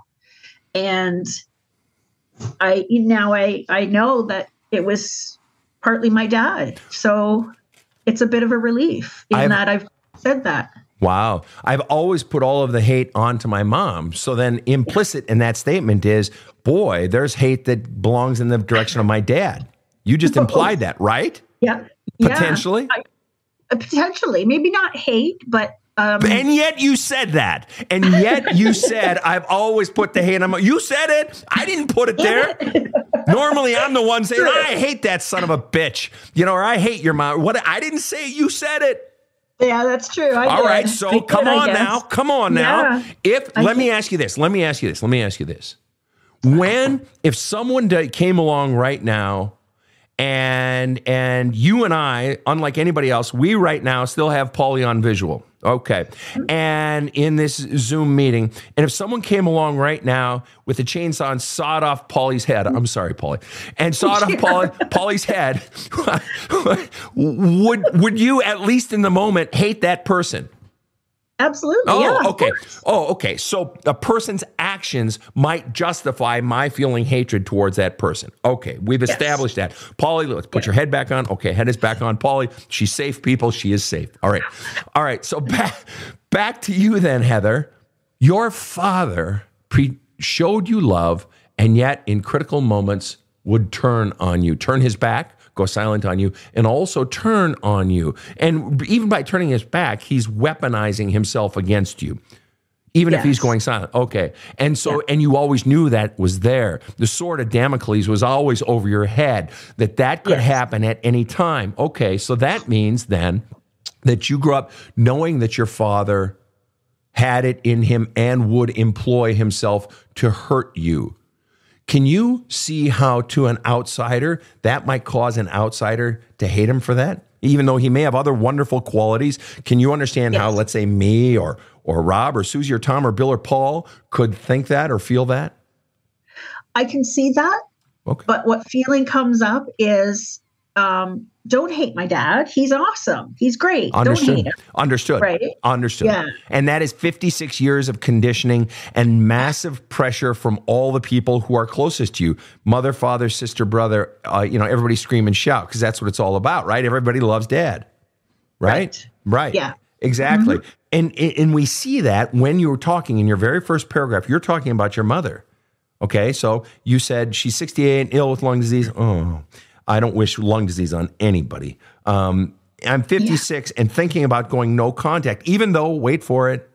And I know that it was partly my dad. So it's a bit of a relief in that I've said that. Wow. I've always put all of the hate onto my mom. So then implicit in that statement is, boy, there's hate that belongs in the direction of my dad. You just implied that, right? Yeah. Potentially? Potentially. Maybe not hate, but... and yet you said that. And yet you said, I've always put the hate on my... You said it. I didn't put it there. Normally, I'm the one saying, I hate that son of a bitch. Or I hate your mom. What? I didn't say it. You said it. Yeah, that's true. All right, so come on now. Let me ask you this. If someone came along right now, and you and I, unlike anybody else, we right now still have Paulie on visual. Okay. And in this Zoom meeting, and if someone came along right now with a chainsaw and sawed off Paulie's head, I'm sorry, Paulie, and sawed off Paulie's head, would you, at least in the moment, hate that person? Absolutely. Okay. Okay. So a person's actions might justify my feeling hatred towards that person. Okay. We've established that. Paulie, let's put your head back on. Okay. Head is back on. Paulie, she's safe, people. She is safe. All right. So back to you then, Heather. Your father showed you love, and yet in critical moments would turn on you, turn his back, go silent on you, and also turn on you. And even by turning his back, he's weaponizing himself against you, even if he's going silent. Okay. And so, and you always knew that was there. The sword of Damocles was always over your head, that could happen at any time. Okay. So that means then that you grew up knowing that your father had it in him and would employ himself to hurt you. Can you see how, to an outsider, that might cause an outsider to hate him for that? Even though he may have other wonderful qualities, can you understand how, let's say, me or Rob or Susie or Tom or Bill or Paul could think that or feel that? I can see that. Okay. But what feeling comes up is, don't hate my dad. He's awesome. He's great. Understood. Don't hate him. Understood. Right? Understood. Yeah. And that is 56 years of conditioning and massive pressure from all the people who are closest to you. Mother, father, sister, brother, everybody scream and shout, because that's what it's all about, right? Everybody loves dad. right? Right. Yeah. Exactly. And we see that when you were talking in your very first paragraph, you're talking about your mother. Okay. So you said she's 68, ill with lung disease. Oh, I don't wish lung disease on anybody. I'm 56 and thinking about going no contact, even though, wait for it,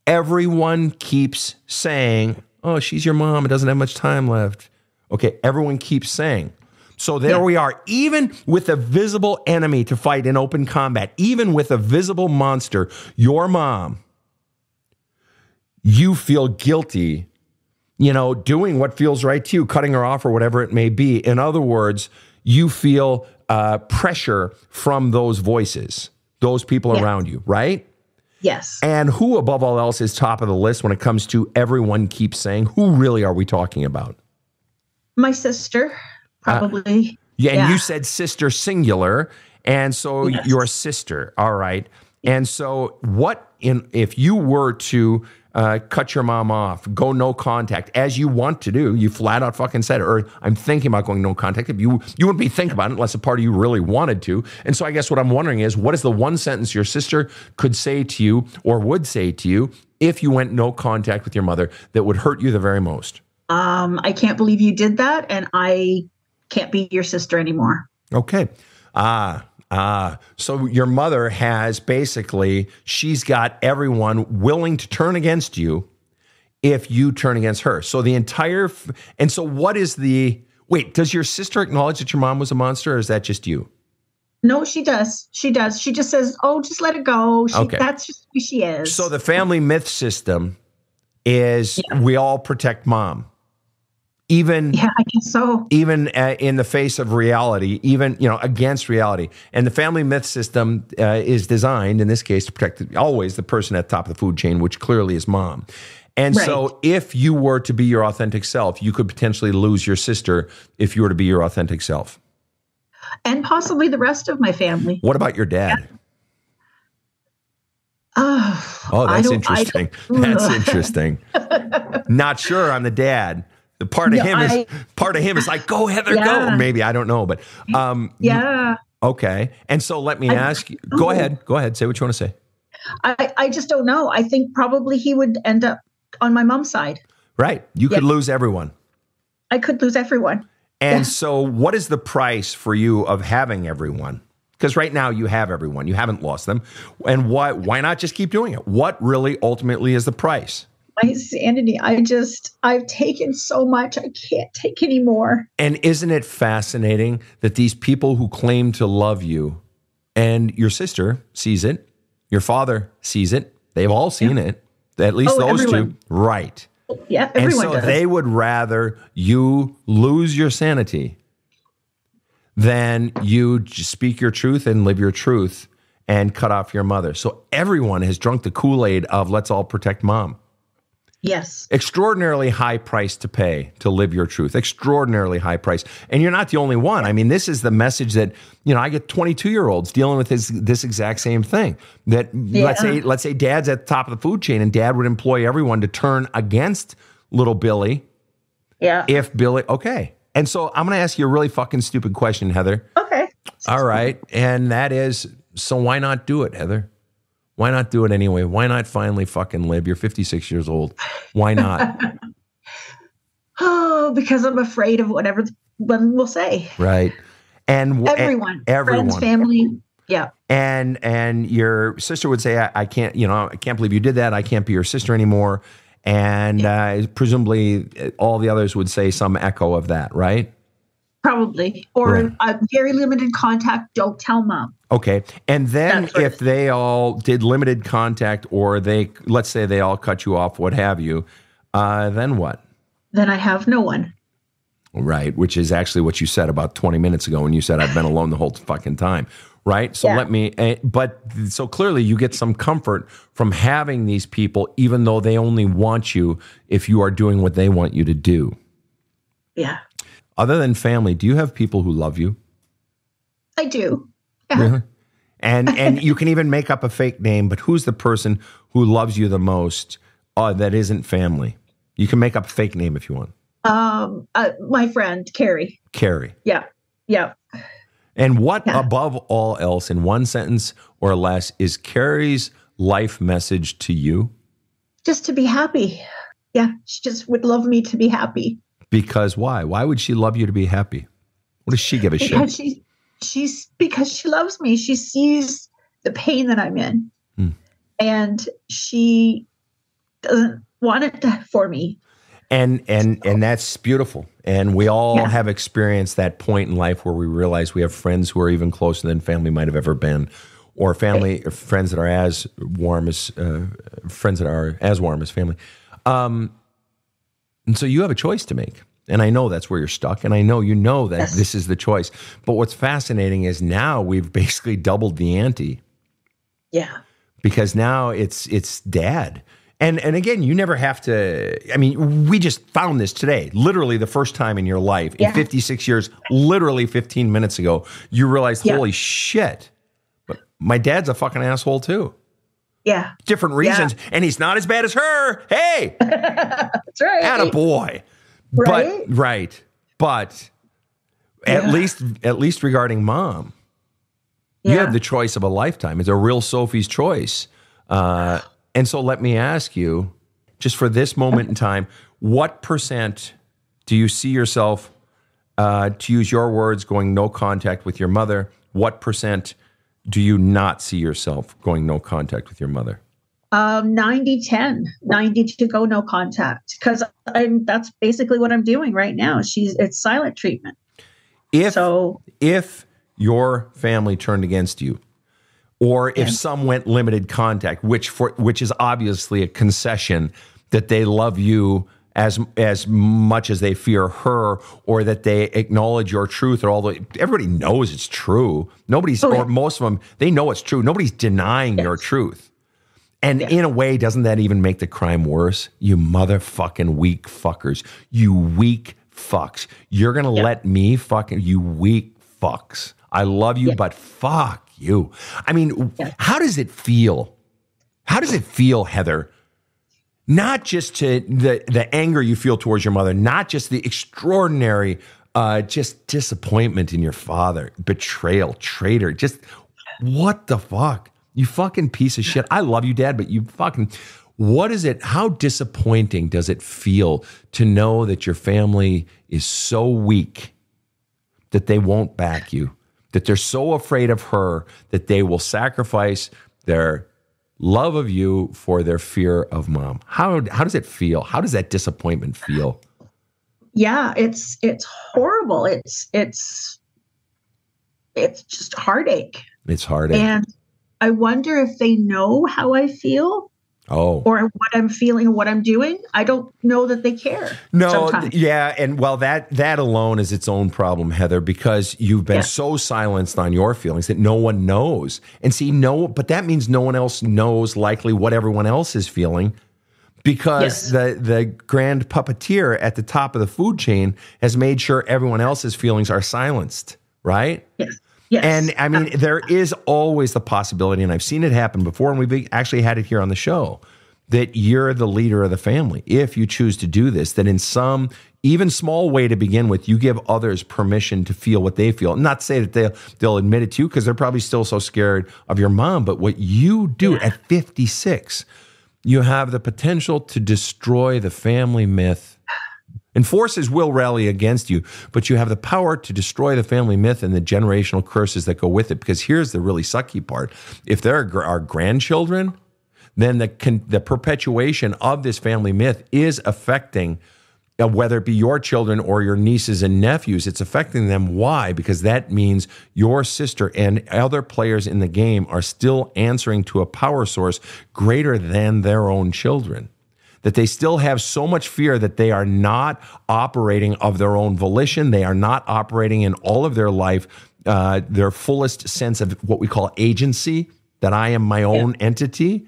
everyone keeps saying, oh, she's your mom. It doesn't have much time left. Okay. Everyone keeps saying. So there we are, even with a visible enemy to fight in open combat, even with a visible monster, your mom, you feel guilty, doing what feels right to you, cutting her off or whatever it may be. In other words, you feel pressure from those voices, those people around you, right? Yes. And who above all else is top of the list when it comes to everyone keeps saying? Who really are we talking about? My sister. Probably. And you said sister singular, and so your sister. All right. And so if you were to cut your mom off, go no contact, as you want to do, you flat out fucking said, or I'm thinking about going no contact. If you wouldn't be thinking about it unless a part of you really wanted to. And so I guess what I'm wondering is, what is the one sentence your sister could say to you or would say to you if you went no contact with your mother that would hurt you the very most? I can't believe you did that, and I can't be your sister anymore. Okay. So your mother has she's got everyone willing to turn against you if you turn against her. So and so what is does your sister acknowledge that your mom was a monster, or is that just you? No, she does. She does. She just says, oh, just let it go. That's just who she is. So the family myth system is we all protect mom. Even I guess so. Even in the face of reality, even against reality, and the family myth system is designed in this case to protect always the person at the top of the food chain, which clearly is mom. And so, if you were to be your authentic self, you could potentially lose your sister if you were to be your authentic self, and possibly the rest of my family. What about your dad? That's interesting. That's interesting. Not sure on the dad. The part of him is like, go Heather, go. Maybe, I don't know, but okay. And so let me ask you. Go ahead. Say what you want to say. I just don't know. I think probably he would end up on my mom's side. Right. You could lose everyone. I could lose everyone. And so, what is the price for you of having everyone? Because right now you have everyone. You haven't lost them. And why not just keep doing it? What really ultimately is the price? My sanity. I've taken so much. I can't take any more. And isn't it fascinating that these people who claim to love you, and your sister sees it, your father sees it, they've all seen it, at least those everyone. two. Right. Yeah, everyone and so does. They would rather you lose your sanity than you just speak your truth and live your truth and cut off your mother. So everyone has drunk the Kool-Aid of let's all protect mom. Yes. Extraordinarily high price to pay to live your truth. Extraordinarily high price. And you're not the only one. I mean, this is the message that, I get 22-year-olds dealing with this exact same thing. That let's say dad's at the top of the food chain and dad would employ everyone to turn against little Billy. Yeah. If Billy, okay. And so I'm going to ask you a really fucking stupid question, Heather. Okay. All right. And that is, so why not do it, Heather? Why not do it anyway? Why not finally fucking live? You're 56 years old. Why not? Because I'm afraid of whatever one will say. Right. And everyone. Everyone. Friends, family. Yeah. And your sister would say, I can't, I can't believe you did that. I can't be your sister anymore. And presumably all the others would say some echo of that, right? Probably. Or a very limited contact. Don't tell mom. Okay. And then if they all did limited contact, or let's say they all cut you off, what have you, then what? Then I have no one. Right. Which is actually what you said about 20 minutes ago when you said I've been alone the whole fucking time. Right. So so clearly you get some comfort from having these people, even though they only want you if you are doing what they want you to do. Yeah. Other than family, do you have people who love you? I do. Yeah. Really? And you can even make up a fake name, but who's the person who loves you the most that isn't family? You can make up a fake name if you want. My friend, Carrie. Carrie. Yeah. Yeah. And what above all else, in one sentence or less, is Carrie's life message to you? Just to be happy. Yeah, she just would love me to be happy. Because why? Why would she love you to be happy? What does she give a Because shit? because she loves me. She sees the pain that I'm in. And she doesn't want it for me. And that's beautiful. And we all have experienced that point in life where we realize we have friends who are even closer than family might have ever been, or friends that are as warm as friends that are as warm as family. And so you have a choice to make. And I know that's where you're stuck. And I know you know that this is the choice. But what's fascinating is now we've basically doubled the ante. Yeah. Because now it's dad. And again, you never have to, I mean, we just found this today, literally the first time in your life, in 56 years, literally 15 minutes ago, you realized, holy shit, but my dad's a fucking asshole too. Yeah. Different reasons. Yeah. And he's not as bad as her. Hey. That's right. Attaboy. Right. But at least regarding mom, you have the choice of a lifetime. It's a real Sophie's choice. And so let me ask you, just for this moment in time, what percent do you see yourself, to use your words, going no contact with your mother? What percent do you not see yourself going no contact with your mother? 90-10, 90 to go no contact. Because that's basically what I'm doing right now. It's silent treatment. If your family turned against you, or if some went limited contact, which is obviously a concession that they love you as much as they fear her, or that they acknowledge your truth, or everybody knows it's true. Or most of them, they know it's true. Nobody's denying your truth. And in a way, doesn't that even make the crime worse? You motherfucking weak fuckers. You weak fucks. You're going to let me fucking, you weak fucks. I love you, but fuck you. I mean, how does it feel? How does it feel, Heather? Not just to the anger you feel towards your mother, not just the extraordinary just disappointment in your father, betrayal, traitor, just what the fuck? You fucking piece of shit. I love you, Dad, but you fucking, what is it? How disappointing does it feel to know that your family is so weak that they won't back you? That they're so afraid of her that they will sacrifice their love of you for their fear of mom. How does it feel? How does that disappointment feel? Yeah, it's horrible. It's just heartache. It's heartache. And I wonder if they know how I feel. Oh. Or what I'm feeling or what I'm doing. I don't know that they care. No, and well, that alone is its own problem, Heather, because you've been so silenced on your feelings that no one knows. And see, but that means no one else knows likely what everyone else is feeling, because the grand puppeteer at the top of the food chain has made sure everyone else's feelings are silenced, right? Yes. Yes. And I mean, there is always the possibility, and I've seen it happen before, and we've actually had it here on the show, that you're the leader of the family. If you choose to do this, that in some even small way to begin with, you give others permission to feel what they feel. Not to say that they'll admit it to you, because they're probably still so scared of your mom, but what you do at 56, you have the potential to destroy the family myth. And forces will rally against you, but you have the power to destroy the family myth and the generational curses that go with it. Because here's the really sucky part. If there are grandchildren, then the perpetuation of this family myth is affecting, whether it be your children or your nieces and nephews, it's affecting them. Why? Because that means your sister and other players in the game are still answering to a power source greater than their own children. That they still have so much fear that they are not operating of their own volition. They are not operating in all of their life, their fullest sense of what we call agency, that I am my own entity.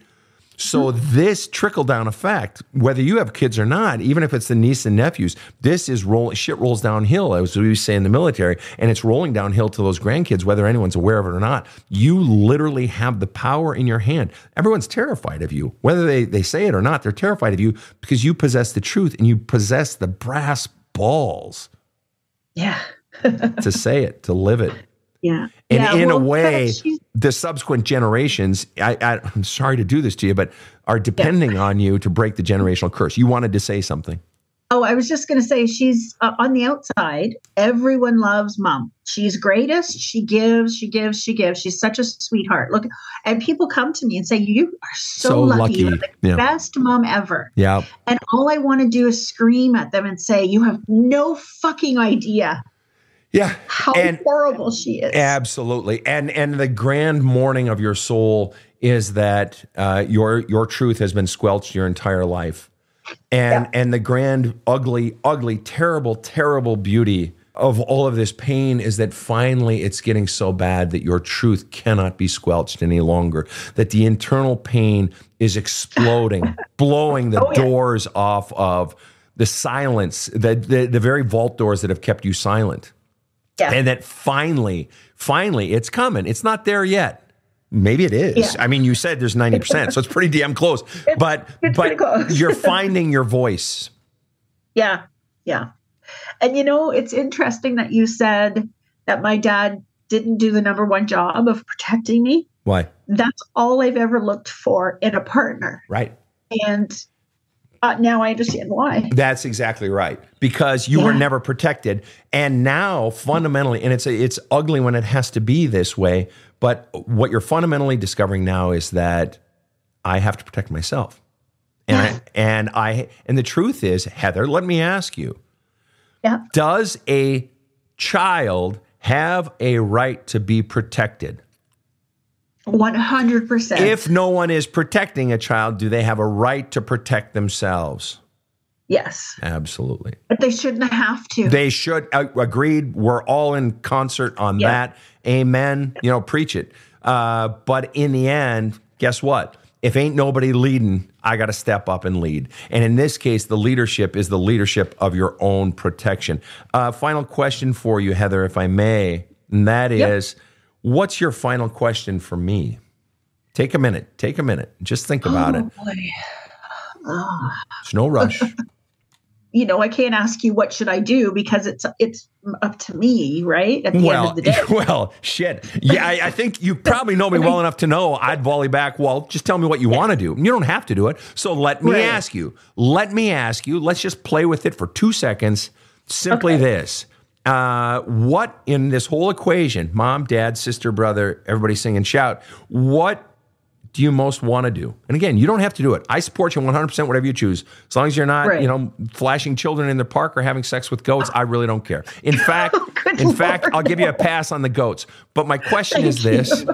So this trickle-down effect, whether you have kids or not, even if it's the niece and nephews, this is shit rolls downhill, as we say in the military, and it's rolling downhill to those grandkids, whether anyone's aware of it or not. You literally have the power in your hand. Everyone's terrified of you. Whether they say it or not, they're terrified of you because you possess the truth and you possess the brass balls. Yeah. To say it, to live it. Yeah. And yeah, in well, a way, she's- the subsequent generations, I'm sorry to do this to you, but are depending on you to break the generational curse. You wanted to say something. Oh, I was just going to say she's on the outside. Everyone loves mom. She's greatest. She gives, she gives, she gives. She's such a sweetheart. Look, and people come to me and say, "You are so lucky. You're the best mom ever." Yeah. And all I want to do is scream at them and say, "You have no fucking idea." Yeah. How horrible she is. Absolutely. And the grand mourning of your soul is that your truth has been squelched your entire life. And the grand, ugly, terrible, terrible beauty of all of this pain is that finally it's getting so bad that your truth cannot be squelched any longer, that the internal pain is exploding, blowing the doors off of the silence, the very vault doors that have kept you silent. Yeah. And that finally, it's coming. It's not there yet. Maybe it is. Yeah. I mean, you said there's 90%, so it's pretty damn close. But close. You're finding your voice. Yeah. Yeah. And it's interesting that you said that my dad didn't do the number one job of protecting me. Why? That's all I've ever looked for in a partner. Right. And now I understand why. That's exactly right. Because you were never protected. And now fundamentally, and it's ugly when it has to be this way, but what you're fundamentally discovering now is that I have to protect myself. And the truth is, Heather, let me ask you. Yeah. Does a child have a right to be protected? 100%. If no one is protecting a child, do they have a right to protect themselves? Yes. Absolutely. But they shouldn't have to. They should. Agreed. We're all in concert on that. Amen. Preach it. But in the end, guess what? If ain't nobody leading, I got to step up and lead. And in this case, the leadership is the leadership of your own protection. Final question for you, Heather, if I may, and that is, what's your final question for me? Take a minute. Just think about it. Boy. There's no rush. I can't ask you what should I do because it's up to me, right? At the end of the day. Well, shit. Yeah, I think you probably know me well enough to know I'd volley back, well, just tell me what you want to do. You don't have to do it. So let me ask you. Let's just play with it for 2 seconds. Simply this. What in this whole equation, mom, dad, sister, brother, everybody sing and shout, what do you most want to do? And again, you don't have to do it. I support you 100% whatever you choose. As long as you're not, flashing children in the park or having sex with goats, I really don't care. In fact, I'll give you a pass on the goats. But my question is this.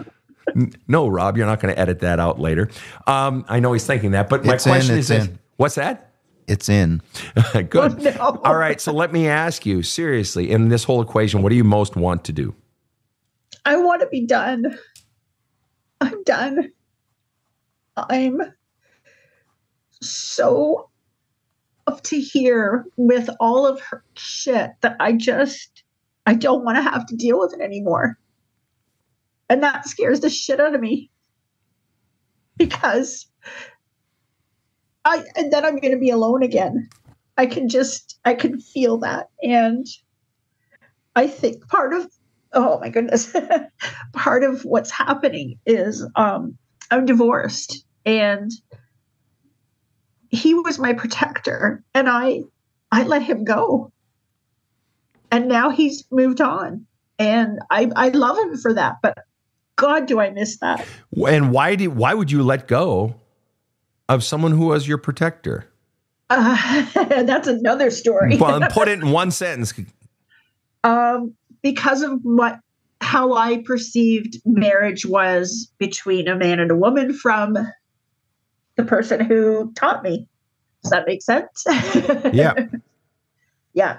No, Rob, you're not going to edit that out later. I know he's thinking that, but my question is this. What's that? It's in. Good. Oh, no. All right, so let me ask you, seriously, in this whole equation, what do you most want to do? I want to be done. I'm done. I'm so up to here with all of her shit that I don't want to have to deal with it anymore. And that scares the shit out of me because and then I'm going to be alone again. I can feel that. And I think part of what's happening is, I'm divorced and he was my protector and I let him go. And now he's moved on and I love him for that, but God, do I miss that. And why would you let go of someone who was your protector? That's another story. Well, put it in one sentence. Because of how I perceived marriage was between a man and a woman from the person who taught me. Does that make sense? Yeah. Yeah.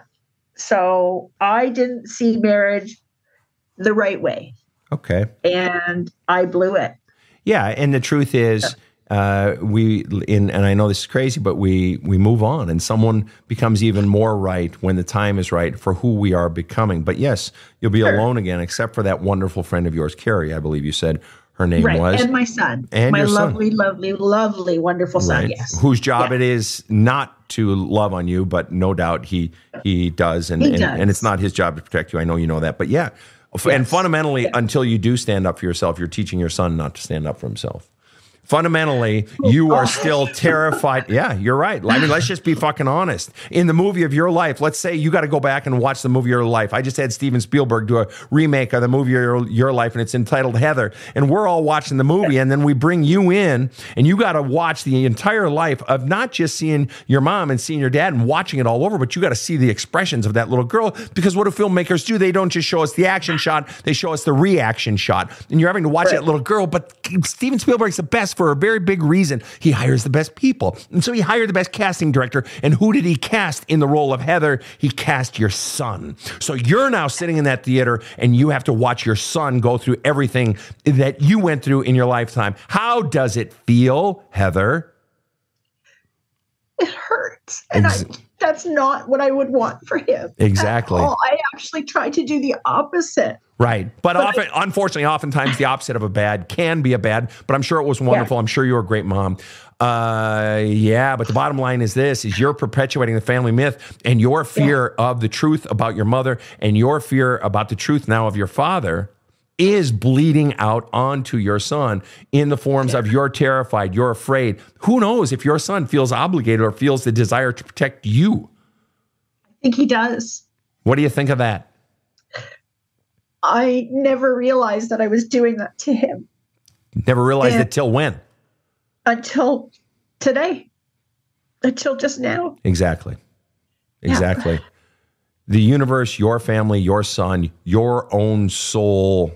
So I didn't see marriage the right way. Okay. And I blew it. Yeah. And the truth is, and I know this is crazy, but we move on and someone becomes even more right when the time is right for who we are becoming. But yes, you'll be alone again, except for that wonderful friend of yours, Carrie, I believe you said her name was. And my son. And my your lovely, son. lovely, lovely, wonderful son, yes. Whose job it is not to love on you, but no doubt he does. And it's not his job to protect you. I know you know that. But yeah, And fundamentally, until you do stand up for yourself, you're teaching your son not to stand up for himself. Fundamentally, you are still terrified. Yeah, you're right. I mean, let's just be fucking honest. In the movie of your life, let's say you got to go back and watch the movie of your life. I just had Steven Spielberg do a remake of the movie of your life, and it's entitled Heather. And we're all watching the movie, and then we bring you in, and you got to watch the entire life of not just seeing your mom and seeing your dad and watching it all over, but you got to see the expressions of that little girl. Because what do filmmakers do? They don't just show us the action shot, they show us the reaction shot. And you're having to watch that little girl, but Steven Spielberg's the best for a very big reason. He hires the best people. And so he hired the best casting director. And who did he cast in the role of Heather? He cast your son. So you're now sitting in that theater and you have to watch your son go through everything that you went through in your lifetime. How does it feel, Heather? It hurts. And that's not what I would want for him. Exactly. I actually tried to do the opposite. Right. But unfortunately, oftentimes the opposite of a bad can be a bad, but I'm sure it was wonderful. Yeah. I'm sure you were a great mom. But the bottom line is this, is you're perpetuating the family myth, and your fear of the truth about your mother and your fear about the truth now of your father is bleeding out onto your son in the forms of you're terrified, you're afraid. Who knows if your son feels obligated or feels the desire to protect you? I think he does. What do you think of that? I never realized that I was doing that to him. Never realized it till when? Until today. Until just now. Exactly. Yeah. The universe, your family, your son, your own soul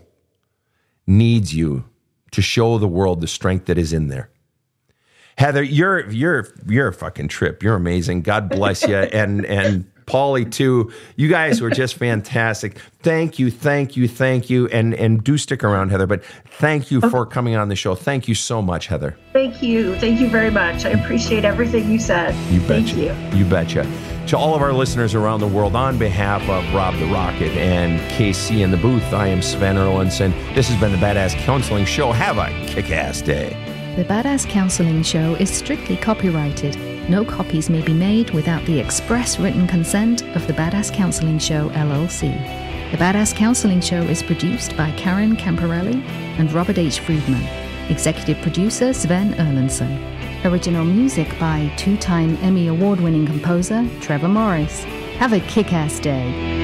needs you to show the world the strength that is in there. Heather, you're a fucking trip. You're amazing. God bless you. And Paulie too. You guys were just fantastic. Thank you. And do stick around, Heather, but thank you for coming on the show. Thank you so much, Heather. Thank you. Thank you very much. I appreciate everything you said. Thank you. You betcha. To all of our listeners around the world, on behalf of Rob the Rocket and KC in the booth, I am Sven Erlinson. This has been the Badass Counseling Show. Have a kick-ass day. The Badass Counseling Show is strictly copyrighted. No copies may be made without the express written consent of the Badass Counseling Show, LLC. The Badass Counseling Show is produced by Karen Camparelli and Robert H. Friedman. Executive producer Sven Erlinson. Original music by two-time Emmy Award-winning composer Trevor Morris. Have a kick-ass day.